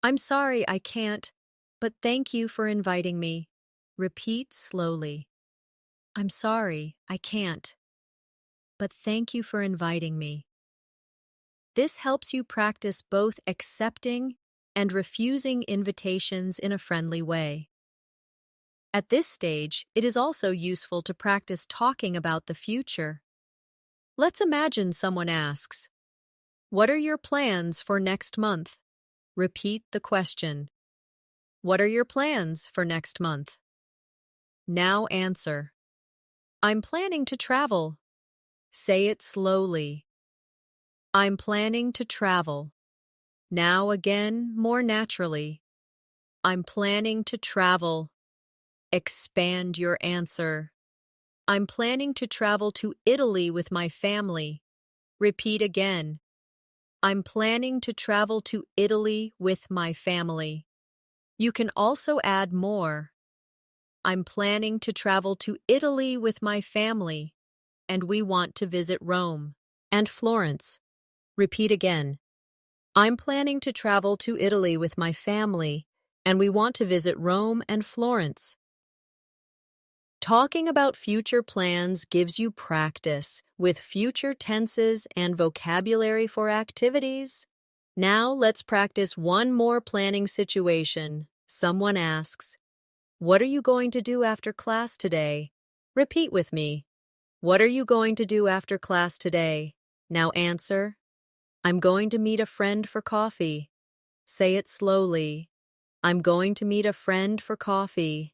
I'm sorry I can't, but thank you for inviting me. Repeat slowly. I'm sorry I can't, but thank you for inviting me. This helps you practice both accepting and refusing invitations in a friendly way. At this stage, it is also useful to practice talking about the future. Let's imagine someone asks, "What are your plans for next month?" Repeat the question. What are your plans for next month? Now answer. I'm planning to travel. Say it slowly. I'm planning to travel. Now again, more naturally. I'm planning to travel. Expand your answer. I'm planning to travel to Italy with my family. Repeat again. I'm planning to travel to Italy with my family. You can also add more. I'm planning to travel to Italy with my family, and we want to visit Rome and Florence. Repeat again. I'm planning to travel to Italy with my family, and we want to visit Rome and Florence. Talking about future plans gives you practice with future tenses and vocabulary for activities. Now let's practice one more planning situation. Someone asks, "What are you going to do after class today?" Repeat with me. What are you going to do after class today? Now answer. I'm going to meet a friend for coffee. Say it slowly. I'm going to meet a friend for coffee.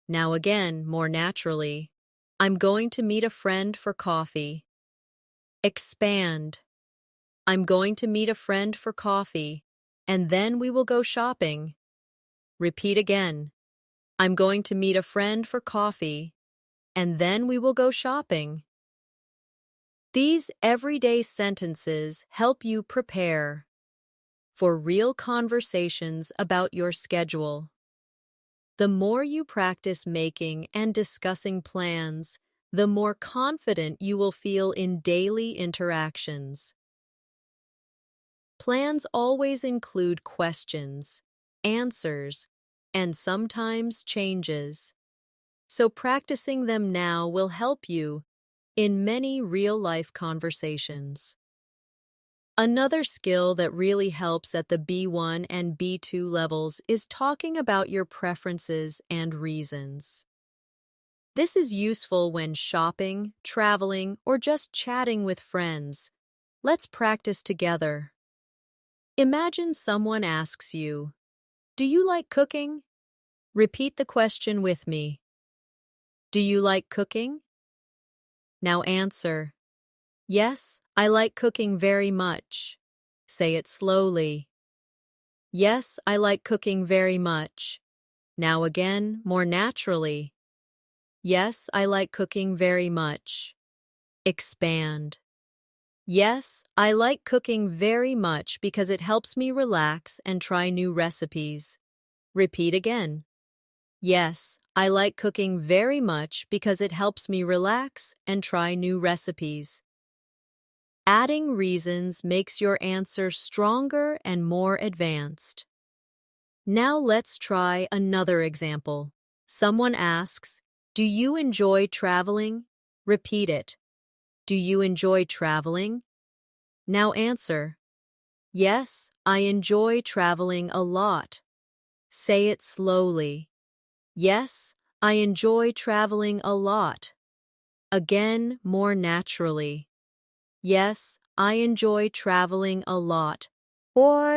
Now again, more naturally. I'm going to meet a friend for coffee. Expand. I'm going to meet a friend for coffee, and then we will go shopping. Repeat again. I'm going to meet a friend for coffee, and then we will go shopping. These everyday sentences help you prepare for real conversations about your schedule. The more you practice making and discussing plans, the more confident you will feel in daily interactions. Plans always include questions, answers, and sometimes changes. So practicing them now will help you in many real-life conversations. Another skill that really helps at the B1 and B2 levels is talking about your preferences and reasons. This is useful when shopping, traveling, or just chatting with friends. Let's practice together. Imagine someone asks you, "Do you like cooking?" Repeat the question with me. Do you like cooking? Now answer. Yes, I like cooking very much. Say it slowly. Yes, I like cooking very much. Now again, more naturally. Yes, I like cooking very much. Expand. Yes, I like cooking very much because it helps me relax and try new recipes. Repeat again. Yes, I like cooking very much because it helps me relax and try new recipes. Adding reasons makes your answer stronger and more advanced. Now let's try another example. Someone asks, "Do you enjoy traveling?" Repeat it. Do you enjoy traveling? Now answer. Yes, I enjoy traveling a lot. Say it slowly. Yes, I enjoy traveling a lot. Again, more naturally. Yes, I enjoy traveling a lot. Or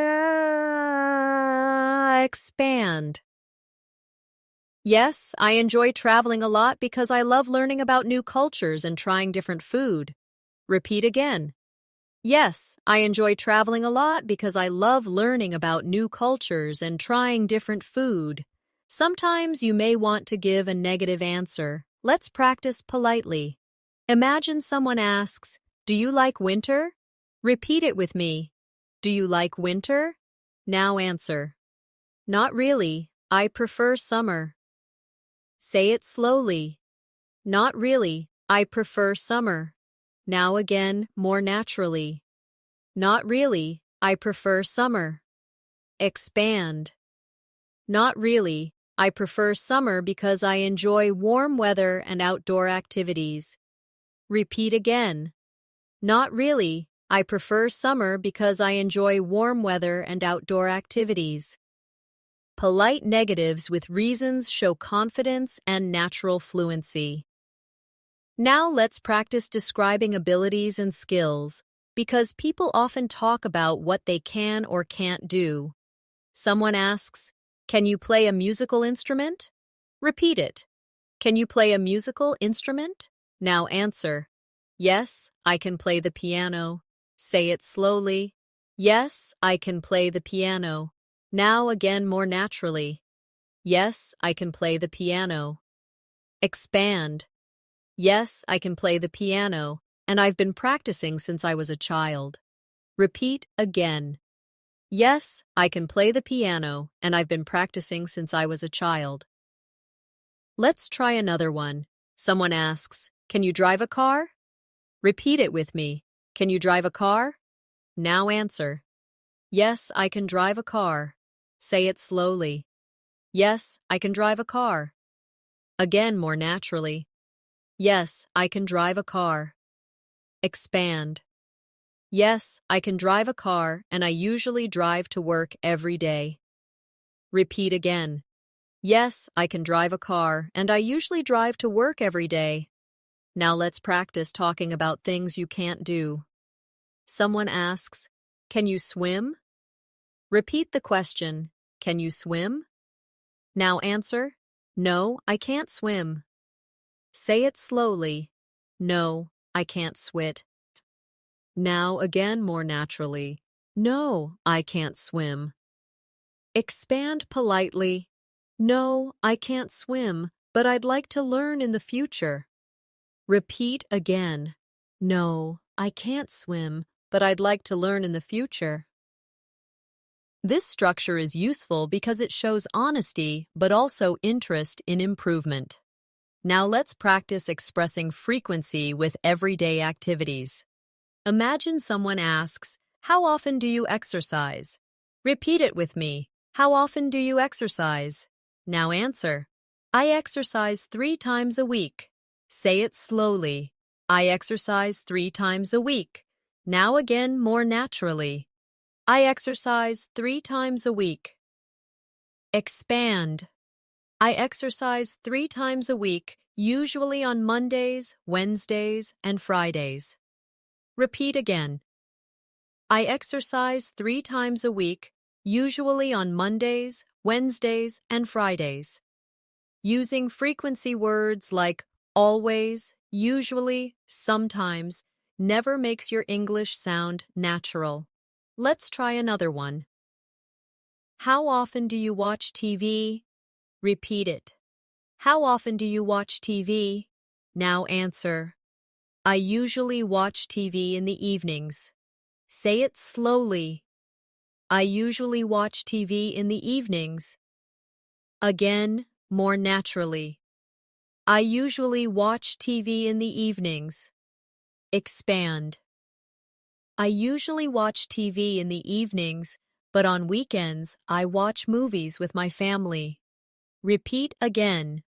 expand. Yes, I enjoy traveling a lot because I love learning about new cultures and trying different food. Repeat again. Yes, I enjoy traveling a lot because I love learning about new cultures and trying different food. Sometimes you may want to give a negative answer. Let's practice politely. Imagine someone asks, "Do you like winter?" Repeat it with me. Do you like winter? Now answer. Not really. I prefer summer. Say it slowly. Not really. I prefer summer. Now again, more naturally. Not really. I prefer summer. Expand. Not really. I prefer summer because I enjoy warm weather and outdoor activities. Repeat again. Not really. I prefer summer because I enjoy warm weather and outdoor activities. Polite negatives with reasons show confidence and natural fluency. Now let's practice describing abilities and skills, because people often talk about what they can or can't do. Someone asks, "Can you play a musical instrument?" Repeat it. Can you play a musical instrument? Now answer. Yes, I can play the piano. Say it slowly. Yes, I can play the piano. Now again more naturally. Yes, I can play the piano. Expand. Yes, I can play the piano, and I've been practicing since I was a child. Repeat again. Yes, I can play the piano, and I've been practicing since I was a child. Let's try another one. Someone asks, "Can you drive a car?" Repeat it with me. Can you drive a car? Now answer. Yes, I can drive a car. Say it slowly. Yes, I can drive a car. Again more naturally. Yes, I can drive a car. Expand. Yes, I can drive a car, and I usually drive to work every day. Repeat again. Yes, I can drive a car, and I usually drive to work every day. Now let's practice talking about things you can't do. Someone asks, "Can you swim?" Repeat the question, "Can you swim?" Now answer, "No, I can't swim." Say it slowly. No, I can't swim. Now again more naturally. No, I can't swim. Expand politely. No, I can't swim, but I'd like to learn in the future. Repeat again. No, I can't swim, but I'd like to learn in the future. This structure is useful because it shows honesty, but also interest in improvement. Now let's practice expressing frequency with everyday activities. Imagine someone asks, "How often do you exercise?" Repeat it with me. How often do you exercise? Now answer. I exercise 3 times a week. Say it slowly. I exercise 3 times a week. Now again more naturally. I exercise 3 times a week. Expand. I exercise 3 times a week, usually on Mondays, Wednesdays, and Fridays. Repeat again. I exercise 3 times a week, usually on Mondays, Wednesdays, and Fridays. Using frequency words like always, usually, sometimes, never makes your English sound natural. Let's try another one. How often do you watch TV? Repeat it. How often do you watch TV? Now answer. I usually watch TV in the evenings. Say it slowly. I usually watch TV in the evenings. Again, more naturally. I usually watch TV in the evenings. Expand. I usually watch TV in the evenings, but on weekends I watch movies with my family. Repeat again.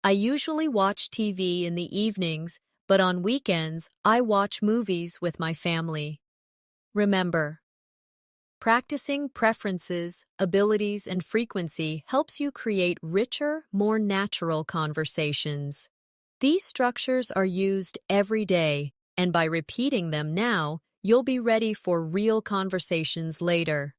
I usually watch TV in the evenings, but on weekends I watch movies with my family. Remember, practicing preferences, abilities, and frequency helps you create richer, more natural conversations. These structures are used every day, and by repeating them now, you'll be ready for real conversations later.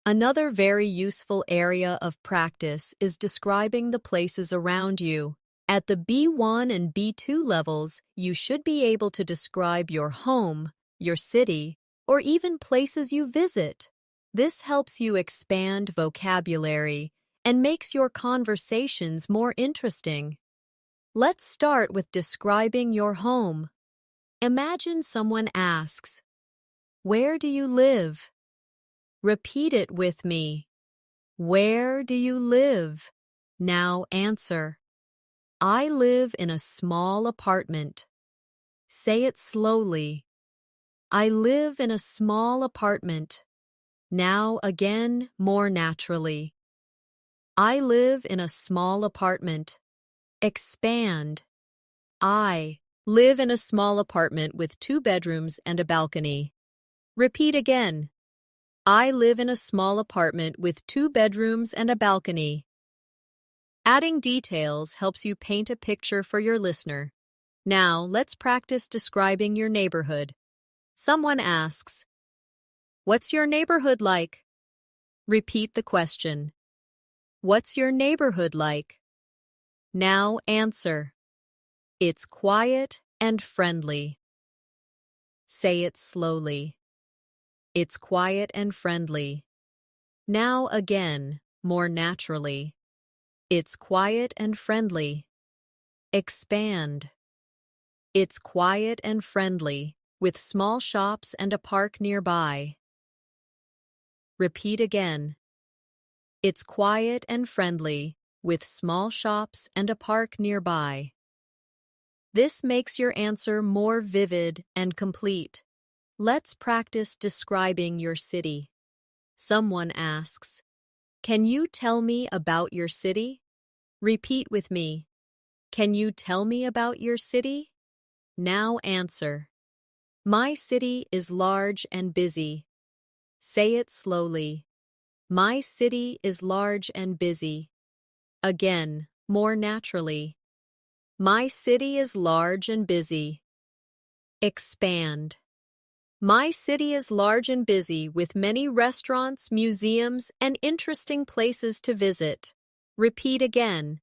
Another very useful area of practice is describing the places around you. At the B1 and B2 levels, you should be able to describe your home, your city, or even places you visit. This helps you expand vocabulary and makes your conversations more interesting. Let's start with describing your home. Imagine someone asks, "Where do you live?" Repeat it with me. Where do you live? Now answer. I live in a small apartment. Say it slowly. I live in a small apartment. Now again, more naturally. I live in a small apartment. Expand. I live in a small apartment with 2 bedrooms and a balcony. Repeat again. I live in a small apartment with 2 bedrooms and a balcony. Adding details helps you paint a picture for your listener. Now, let's practice describing your neighborhood. Someone asks, "What's your neighborhood like?" Repeat the question. What's your neighborhood like? Now answer. It's quiet and friendly. Say it slowly. It's quiet and friendly. Now again, more naturally. It's quiet and friendly. Expand. It's quiet and friendly, with small shops and a park nearby. Repeat again. It's quiet and friendly, with small shops and a park nearby. This makes your answer more vivid and complete. Let's practice describing your city. Someone asks, "Can you tell me about your city?" Repeat with me. Can you tell me about your city? Now answer. My city is large and busy. Say it slowly. My city is large and busy. Again, more naturally. My city is large and busy. Expand. My city is large and busy with many restaurants, museums, and interesting places to visit. Repeat again.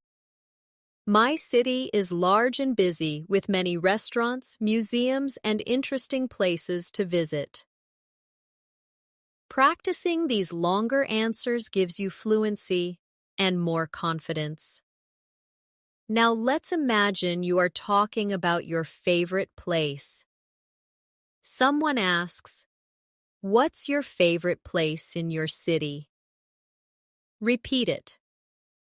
My city is large and busy with many restaurants, museums, and interesting places to visit. Practicing these longer answers gives you fluency and more confidence. Now let's imagine you are talking about your favorite place. Someone asks, "What's your favorite place in your city?" Repeat it.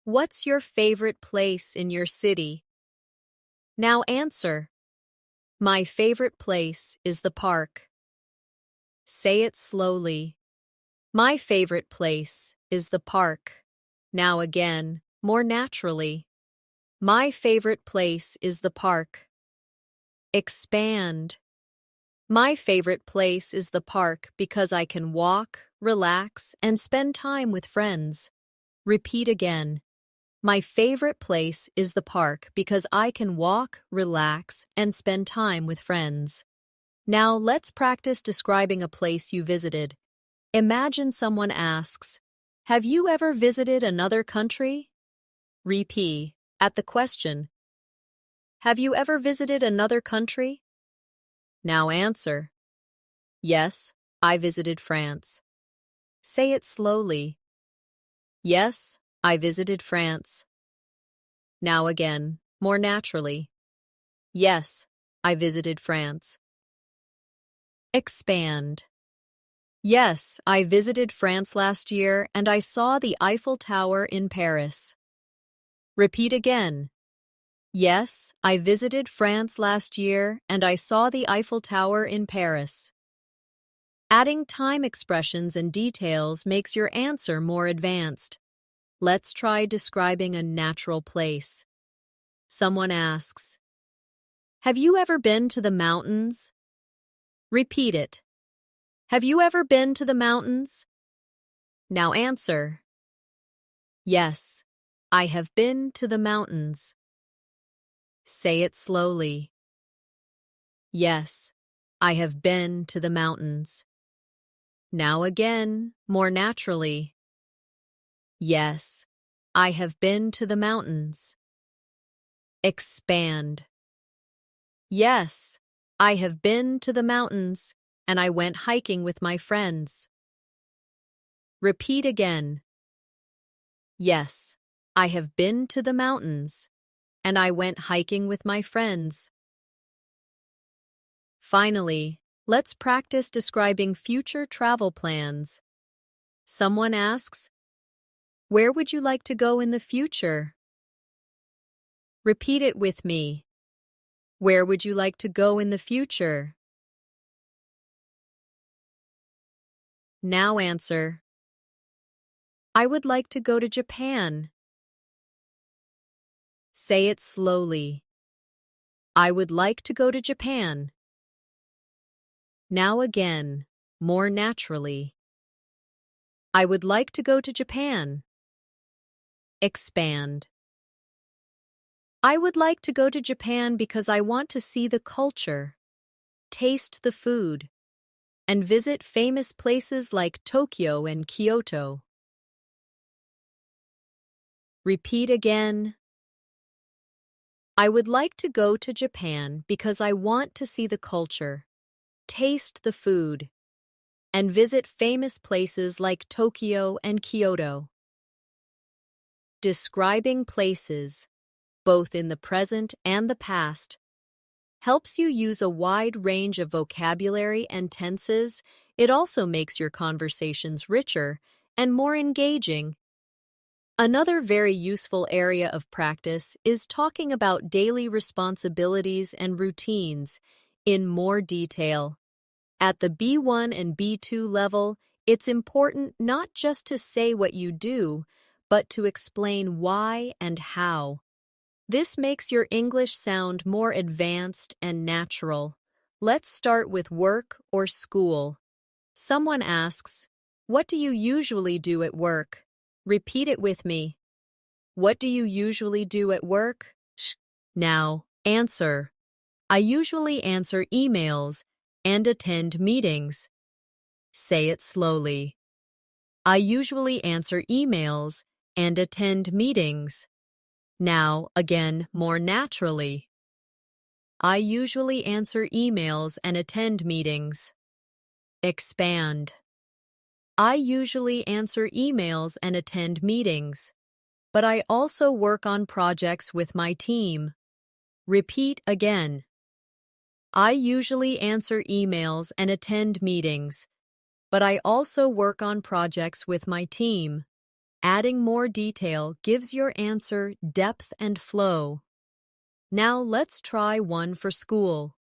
What's your favorite place in your city? Now answer. My favorite place is the park. Say it slowly. My favorite place is the park. Now again, more naturally. My favorite place is the park. Expand. My favorite place is the park because I can walk, relax, and spend time with friends. Repeat again. My favorite place is the park because I can walk, relax, and spend time with friends. Now let's practice describing a place you visited. Imagine someone asks, "Have you ever visited another country?" Repeat at the question. Have you ever visited another country? Now answer. Yes, I visited France. Say it slowly. Yes, I visited France. Now again, more naturally. Yes, I visited France. Expand. Yes, I visited France last year and I saw the Eiffel Tower in Paris. Repeat again. Yes, I visited France last year and I saw the Eiffel Tower in Paris. Adding time expressions and details makes your answer more advanced. Let's try describing a natural place. Someone asks, "Have you ever been to the mountains?" Repeat it. Have you ever been to the mountains? Now answer. Yes, I have been to the mountains. Say it slowly. Yes, I have been to the mountains. Now again, more naturally. Yes, I have been to the mountains. Expand. Yes, I have been to the mountains, and I went hiking with my friends. Repeat again. Yes, I have been to the mountains, and I went hiking with my friends. Finally, let's practice describing future travel plans. Someone asks, "Where would you like to go in the future?" Repeat it with me. Where would you like to go in the future? Now answer. I would like to go to Japan. Say it slowly. I would like to go to Japan. Now again, more naturally. I would like to go to Japan. Expand. I would like to go to Japan because I want to see the culture, taste the food, and visit famous places like Tokyo and Kyoto. Repeat again. I would like to go to Japan because I want to see the culture, taste the food, and visit famous places like Tokyo and Kyoto. Describing places, both in the present and the past, helps you use a wide range of vocabulary and tenses. It also makes your conversations richer and more engaging. Another very useful area of practice is talking about daily responsibilities and routines in more detail. At the B1 and B2 level, it's important not just to say what you do, but to explain why and how. This makes your English sound more advanced and natural. Let's start with work or school. Someone asks, "What do you usually do at work?" Repeat it with me. What do you usually do at work? Now, answer. I usually answer emails and attend meetings. Say it slowly. I usually answer emails and attend meetings. Now, again, more naturally. I usually answer emails and attend meetings. Expand. I usually answer emails and attend meetings, but I also work on projects with my team. Repeat again. I usually answer emails and attend meetings, but I also work on projects with my team. Adding more detail gives your answer depth and flow. Now let's try one for school.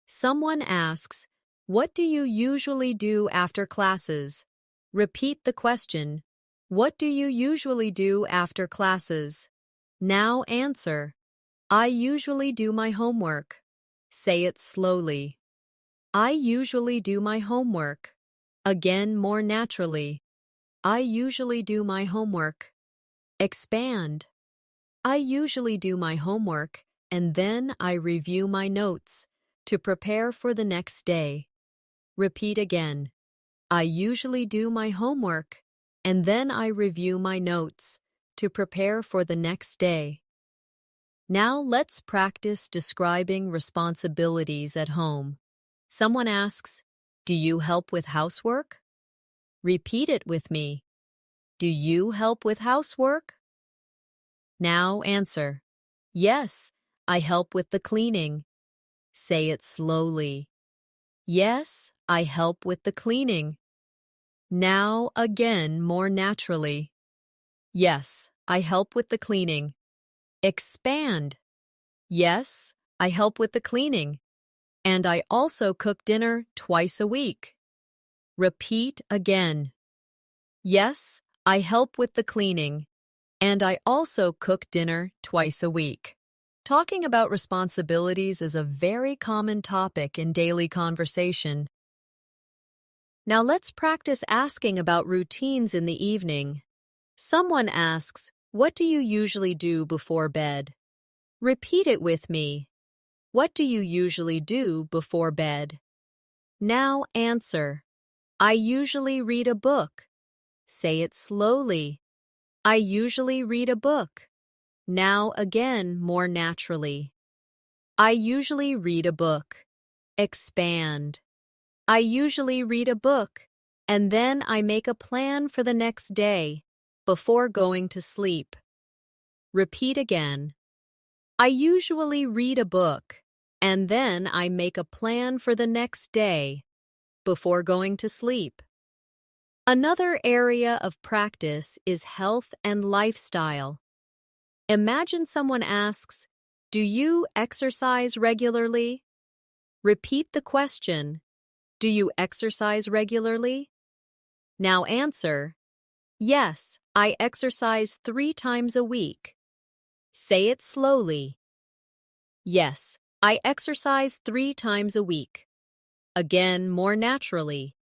Someone asks, "What do you usually do after classes?" Repeat the question. What do you usually do after classes? Now answer. I usually do my homework. Say it slowly. I usually do my homework. Again, more naturally. I usually do my homework. Expand. I usually do my homework, and then I review my notes to prepare for the next day. Repeat again. I usually do my homework, and then I review my notes to prepare for the next day. Now let's practice describing responsibilities at home. Someone asks, "Do you help with housework?" Repeat it with me. Do you help with housework? Now answer. Yes, I help with the cleaning. Say it slowly. Yes, I help with the cleaning. Now again, more naturally. Yes, I help with the cleaning. Expand. Yes, I help with the cleaning. And I also cook dinner twice a week. Repeat again. Yes, I help with the cleaning. And I also cook dinner twice a week. Talking about responsibilities is a very common topic in daily conversation. Now let's practice asking about routines in the evening. Someone asks, "What do you usually do before bed?" Repeat it with me. What do you usually do before bed? Now answer. I usually read a book. Say it slowly. I usually read a book. Now again, more naturally. I usually read a book. Expand. I usually read a book, and then I make a plan for the next day before going to sleep. Repeat again. I usually read a book, and then I make a plan for the next day before going to sleep. Another area of practice is health and lifestyle. Imagine someone asks, "Do you exercise regularly?" Repeat the question. Do you exercise regularly? Now answer. Yes, I exercise 3 times a week. Say it slowly. Yes, I exercise 3 times a week. Again, more naturally.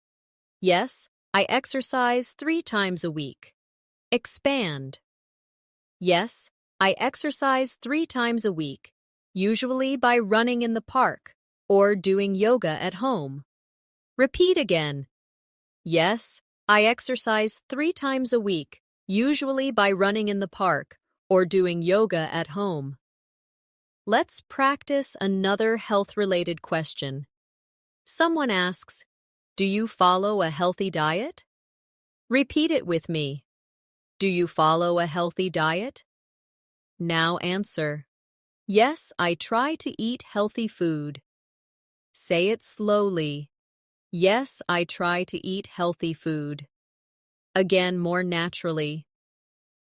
Yes, I exercise 3 times a week. Expand. Yes, I exercise 3 times a week, usually by running in the park or doing yoga at home. Repeat again. Yes, I exercise 3 times a week, usually by running in the park or doing yoga at home. Let's practice another health-related question. Someone asks, "Do you follow a healthy diet?" Repeat it with me. Do you follow a healthy diet? Now answer. Yes, I try to eat healthy food. Say it slowly. Yes, I try to eat healthy food. Again, more naturally.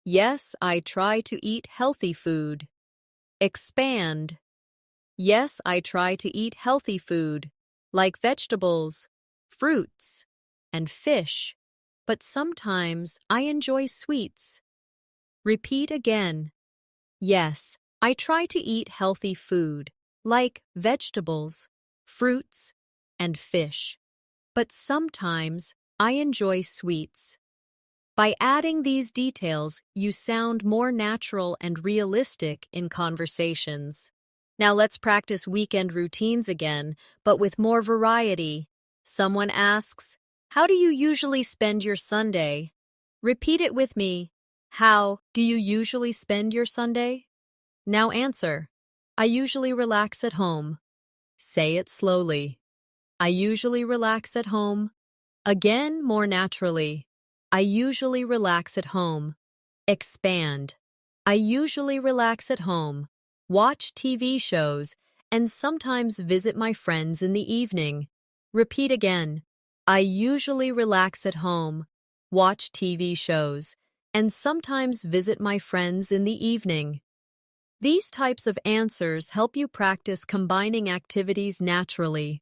Yes, I try to eat healthy food. Expand. Yes, I try to eat healthy food, like vegetables, fruits, and fish, but sometimes I enjoy sweets. Repeat again. Yes, I try to eat healthy food, like vegetables, fruits, and fish, but sometimes I enjoy sweets. By adding these details, you sound more natural and realistic in conversations. Now let's practice weekend routines again, but with more variety. Someone asks, "How do you usually spend your Sunday?" Repeat it with me. How do you usually spend your Sunday? Now answer. I usually relax at home. Say it slowly. I usually relax at home. Again, more naturally. I usually relax at home. Expand. I usually relax at home, watch TV shows, and sometimes visit my friends in the evening. Repeat again. I usually relax at home, watch TV shows, and sometimes visit my friends in the evening. These types of answers help you practice combining activities naturally.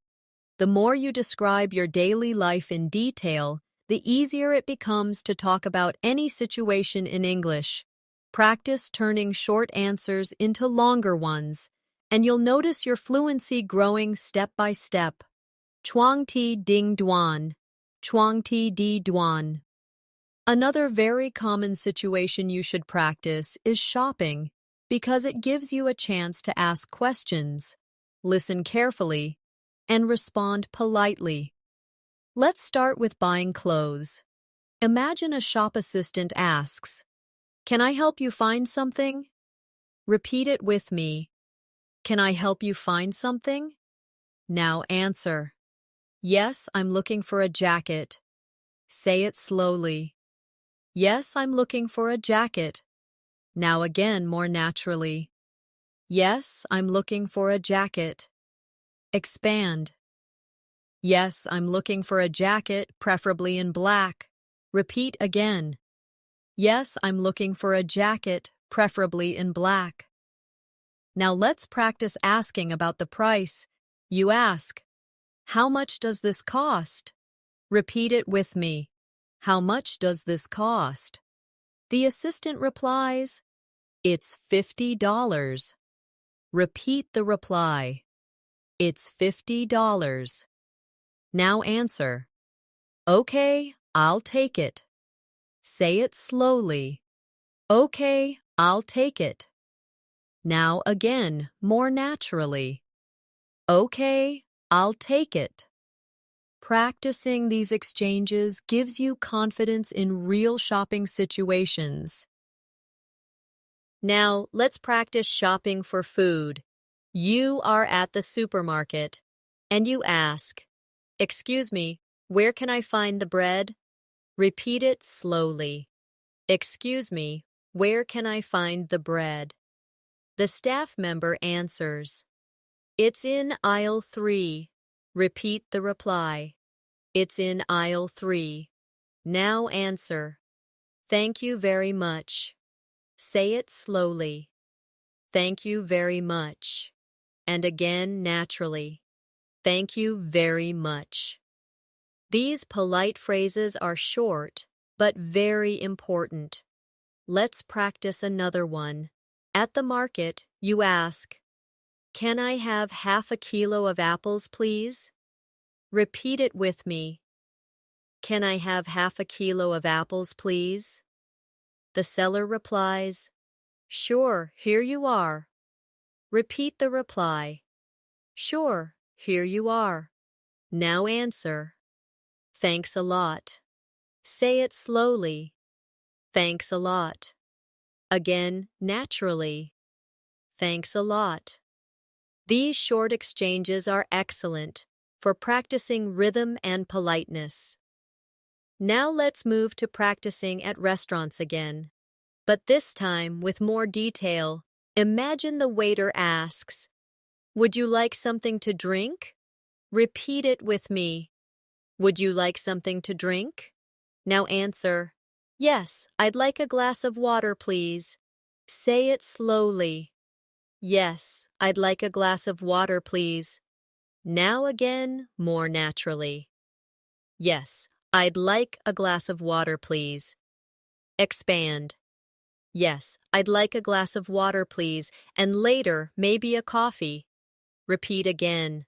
The more you describe your daily life in detail, the easier it becomes to talk about any situation in English. Practice turning short answers into longer ones, and you'll notice your fluency growing step by step. Chuang ti ding duan. Chuang ti di duan. Another very common situation you should practice is shopping, because it gives you a chance to ask questions, listen carefully, and respond politely. Let's start with buying clothes. Imagine a shop assistant asks, "Can I help you find something?" Repeat it with me. Can I help you find something? Now answer. Yes, I'm looking for a jacket. Say it slowly. Yes, I'm looking for a jacket. Now again, more naturally. Yes, I'm looking for a jacket. Expand. Yes, I'm looking for a jacket, preferably in black. Repeat again. Yes, I'm looking for a jacket, preferably in black. Now let's practice asking about the price. You ask, "How much does this cost?" Repeat it with me. How much does this cost? The assistant replies, "It's $50. Repeat the reply. It's $50. Now answer. Okay, I'll take it. Say it slowly. Okay, I'll take it. Now again, more naturally. Okay, I'll take it. Practicing these exchanges gives you confidence in real shopping situations. Now, let's practice shopping for food. You are at the supermarket, and you ask, "Excuse me, where can I find the bread?" Repeat it slowly. Excuse me, where can I find the bread? The staff member answers, "It's in aisle 3. Repeat the reply. It's in aisle 3. Now answer. Thank you very much. Say it slowly. Thank you very much. And again naturally. Thank you very much. These polite phrases are short, but very important. Let's practice another one. At the market, you ask, "Can I have half a kilo of apples, please?" Repeat it with me. Can I have half a kilo of apples, please? The seller replies, Sure, here you are. Repeat the reply. Sure, here you are. Now answer. Thanks a lot. Say it slowly. Thanks a lot. Again, naturally. Thanks a lot. These short exchanges are excellent for practicing rhythm and politeness. Now let's move to practicing at restaurants again. But this time, with more detail, imagine the waiter asks, "Would you like something to drink?" Repeat it with me. Would you like something to drink? Now answer, "Yes, I'd like a glass of water, please." Say it slowly. Yes, I'd like a glass of water, please. Now again, more naturally. Yes, I'd like a glass of water, please. Expand. Yes, I'd like a glass of water, please, and later, maybe a coffee. Repeat again.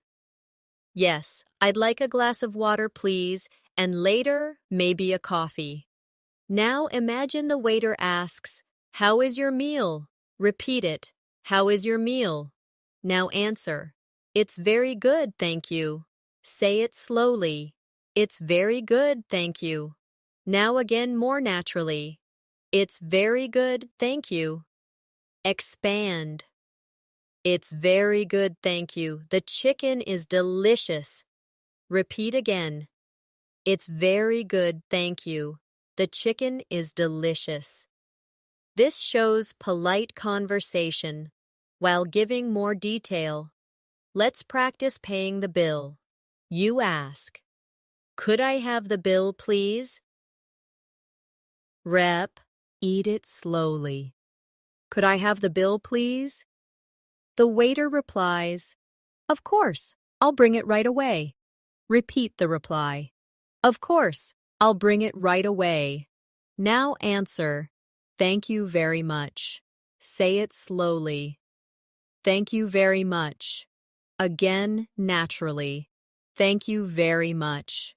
Yes, I'd like a glass of water, please, and later, maybe a coffee. Now imagine the waiter asks, "How is your meal?" Repeat it. How is your meal? Now answer. It's very good, thank you. Say it slowly. It's very good, thank you. Now again more naturally. It's very good, thank you. Expand. It's very good, thank you. The chicken is delicious. Repeat again. It's very good, thank you. The chicken is delicious. This shows polite conversation while giving more detail. Let's practice paying the bill. You ask, "Could I have the bill, please?" Rep, eat it slowly. "Could I have the bill, please?" The waiter replies, "Of course, I'll bring it right away." Repeat the reply. "Of course, I'll bring it right away." Now answer, "Thank you very much." Say it slowly. Thank you very much. Again, naturally. Thank you very much.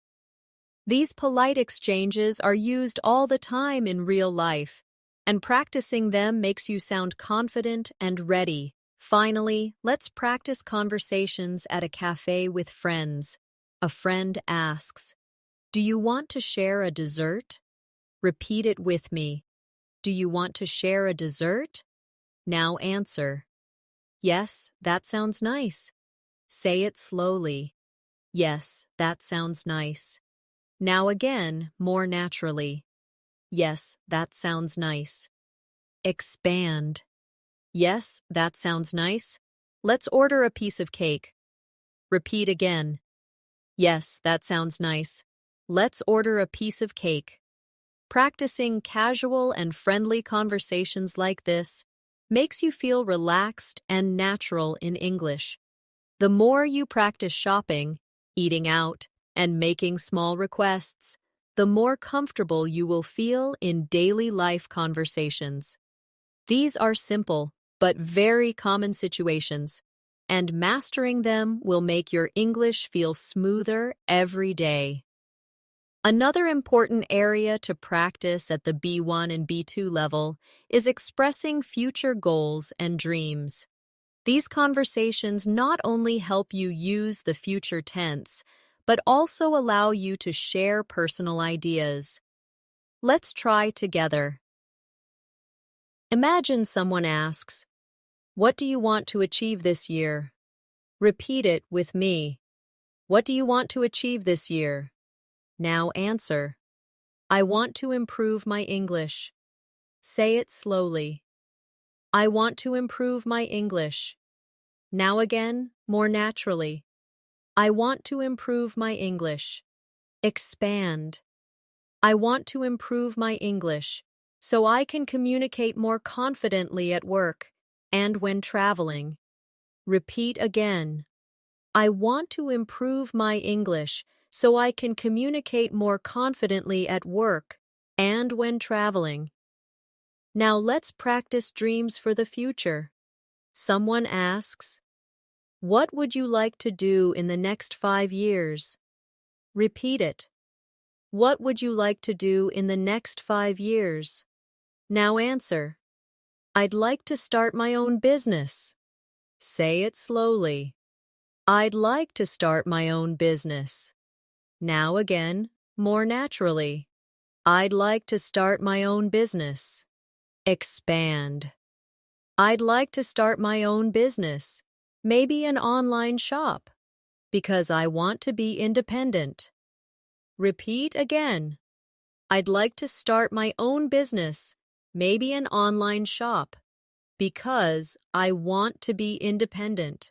These polite exchanges are used all the time in real life, and practicing them makes you sound confident and ready. Finally, let's practice conversations at a cafe with friends. A friend asks, "Do you want to share a dessert?" Repeat it with me. Do you want to share a dessert? Now answer. Yes, that sounds nice. Say it slowly. Yes, that sounds nice. Now again, more naturally. Yes, that sounds nice. Expand. Yes, that sounds nice. Let's order a piece of cake. Repeat again. Yes, that sounds nice. Let's order a piece of cake. Practicing casual and friendly conversations like this makes you feel relaxed and natural in English. The more you practice shopping, eating out, and making small requests, the more comfortable you will feel in daily life conversations. These are simple but very common situations, and mastering them will make your English feel smoother every day. Another important area to practice at the B1 and B2 level is expressing future goals and dreams. These conversations not only help you use the future tense, but also allow you to share personal ideas. Let's try together. Imagine someone asks, "What do you want to achieve this year?" Repeat it with me. What do you want to achieve this year? Now answer. I want to improve my English. Say it slowly. I want to improve my English. Now again, more naturally. I want to improve my English. Expand. I want to improve my English so I can communicate more confidently at work and when traveling. Repeat again. I want to improve my English so I can communicate more confidently at work and when traveling. Now let's practice dreams for the future. Someone asks, "What would you like to do in the next 5 years?" Repeat it. What would you like to do in the next 5 years? Now answer. I'd like to start my own business. Say it slowly. I'd like to start my own business. Now again, more naturally. I'd like to start my own business. Expand. I'd like to start my own business, maybe an online shop, because I want to be independent. Repeat again. I'd like to start my own business, maybe an online shop, because I want to be independent.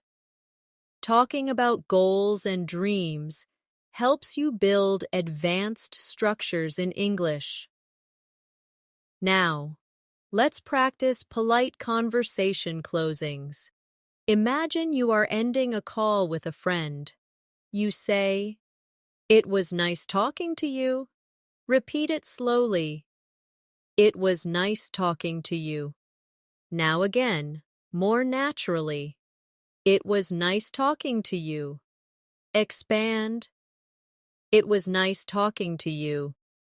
Talking about goals and dreams helps you build advanced structures in English. Now, let's practice polite conversation closings. Imagine you are ending a call with a friend. You say, "It was nice talking to you." Repeat it slowly. It was nice talking to you. Now again, more naturally. It was nice talking to you. Expand. It was nice talking to you.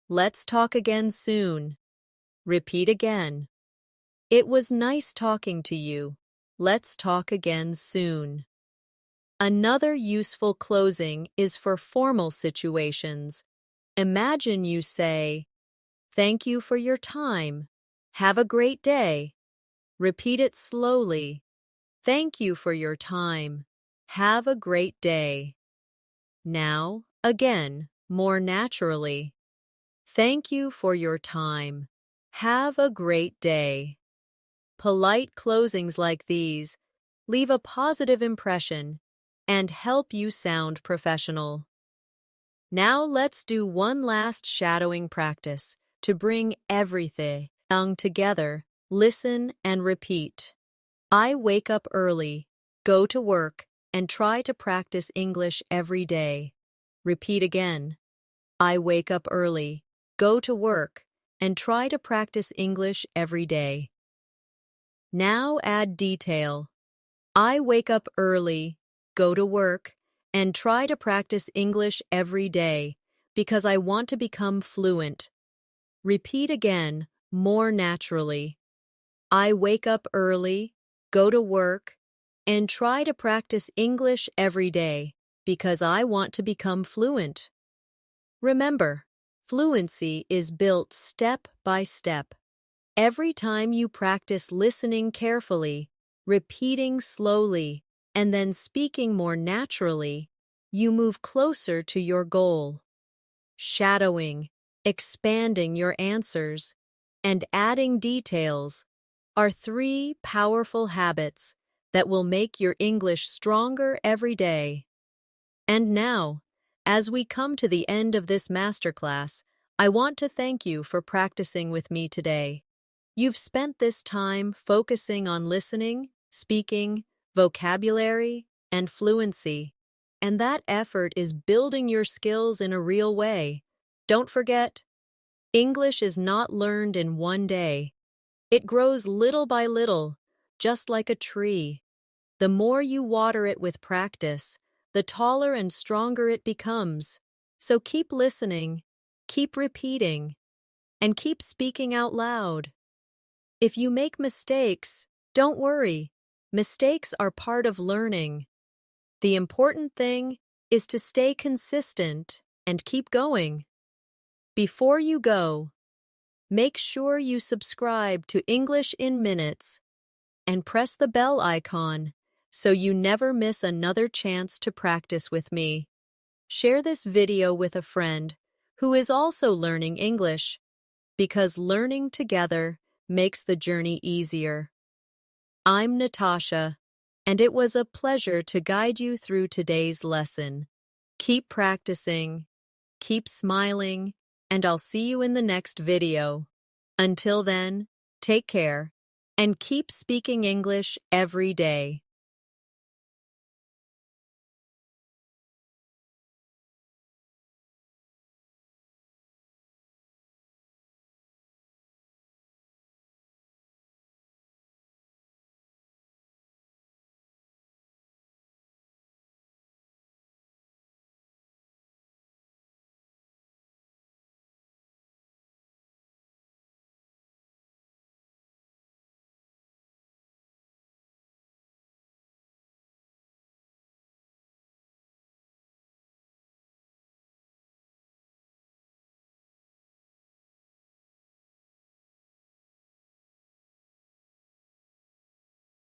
Let's talk again soon. Repeat again. It was nice talking to you. Let's talk again soon. Another useful closing is for formal situations. Imagine you say, "Thank you for your time. Have a great day." Repeat it slowly. Thank you for your time. Have a great day. Now, again, more naturally. Thank you for your time. Have a great day. Polite closings like these leave a positive impression and help you sound professional. Now let's do one last shadowing practice to bring everything together. Listen and repeat. I wake up early, go to work, and try to practice English every day. Repeat again. I wake up early, go to work, and try to practice English every day. Now add detail. I wake up early, go to work, and try to practice English every day because I want to become fluent. Repeat again, more naturally. I wake up early, go to work, and try to practice English every day because I want to become fluent. Remember, fluency is built step by step. Every time you practice listening carefully, repeating slowly, and then speaking more naturally, you move closer to your goal. Shadowing, expanding your answers, and adding details are 3 powerful habits that will make your English stronger every day. And now, as we come to the end of this masterclass, I want to thank you for practicing with me today. You've spent this time focusing on listening, speaking, vocabulary, and fluency, and that effort is building your skills in a real way. Don't forget, English is not learned in one day. It grows little by little, just like a tree. The more you water it with practice, the taller and stronger it becomes. So keep listening, keep repeating, and keep speaking out loud. If you make mistakes, don't worry. Mistakes are part of learning. The important thing is to stay consistent and keep going. Before you go, make sure you subscribe to English in Minutes and press the bell icon so you never miss another chance to practice with me. Share this video with a friend who is also learning English, because learning together makes the journey easier. I'm Natasha, and it was a pleasure to guide you through today's lesson. Keep practicing, keep smiling, and I'll see you in the next video. Until then, take care, and keep speaking English every day.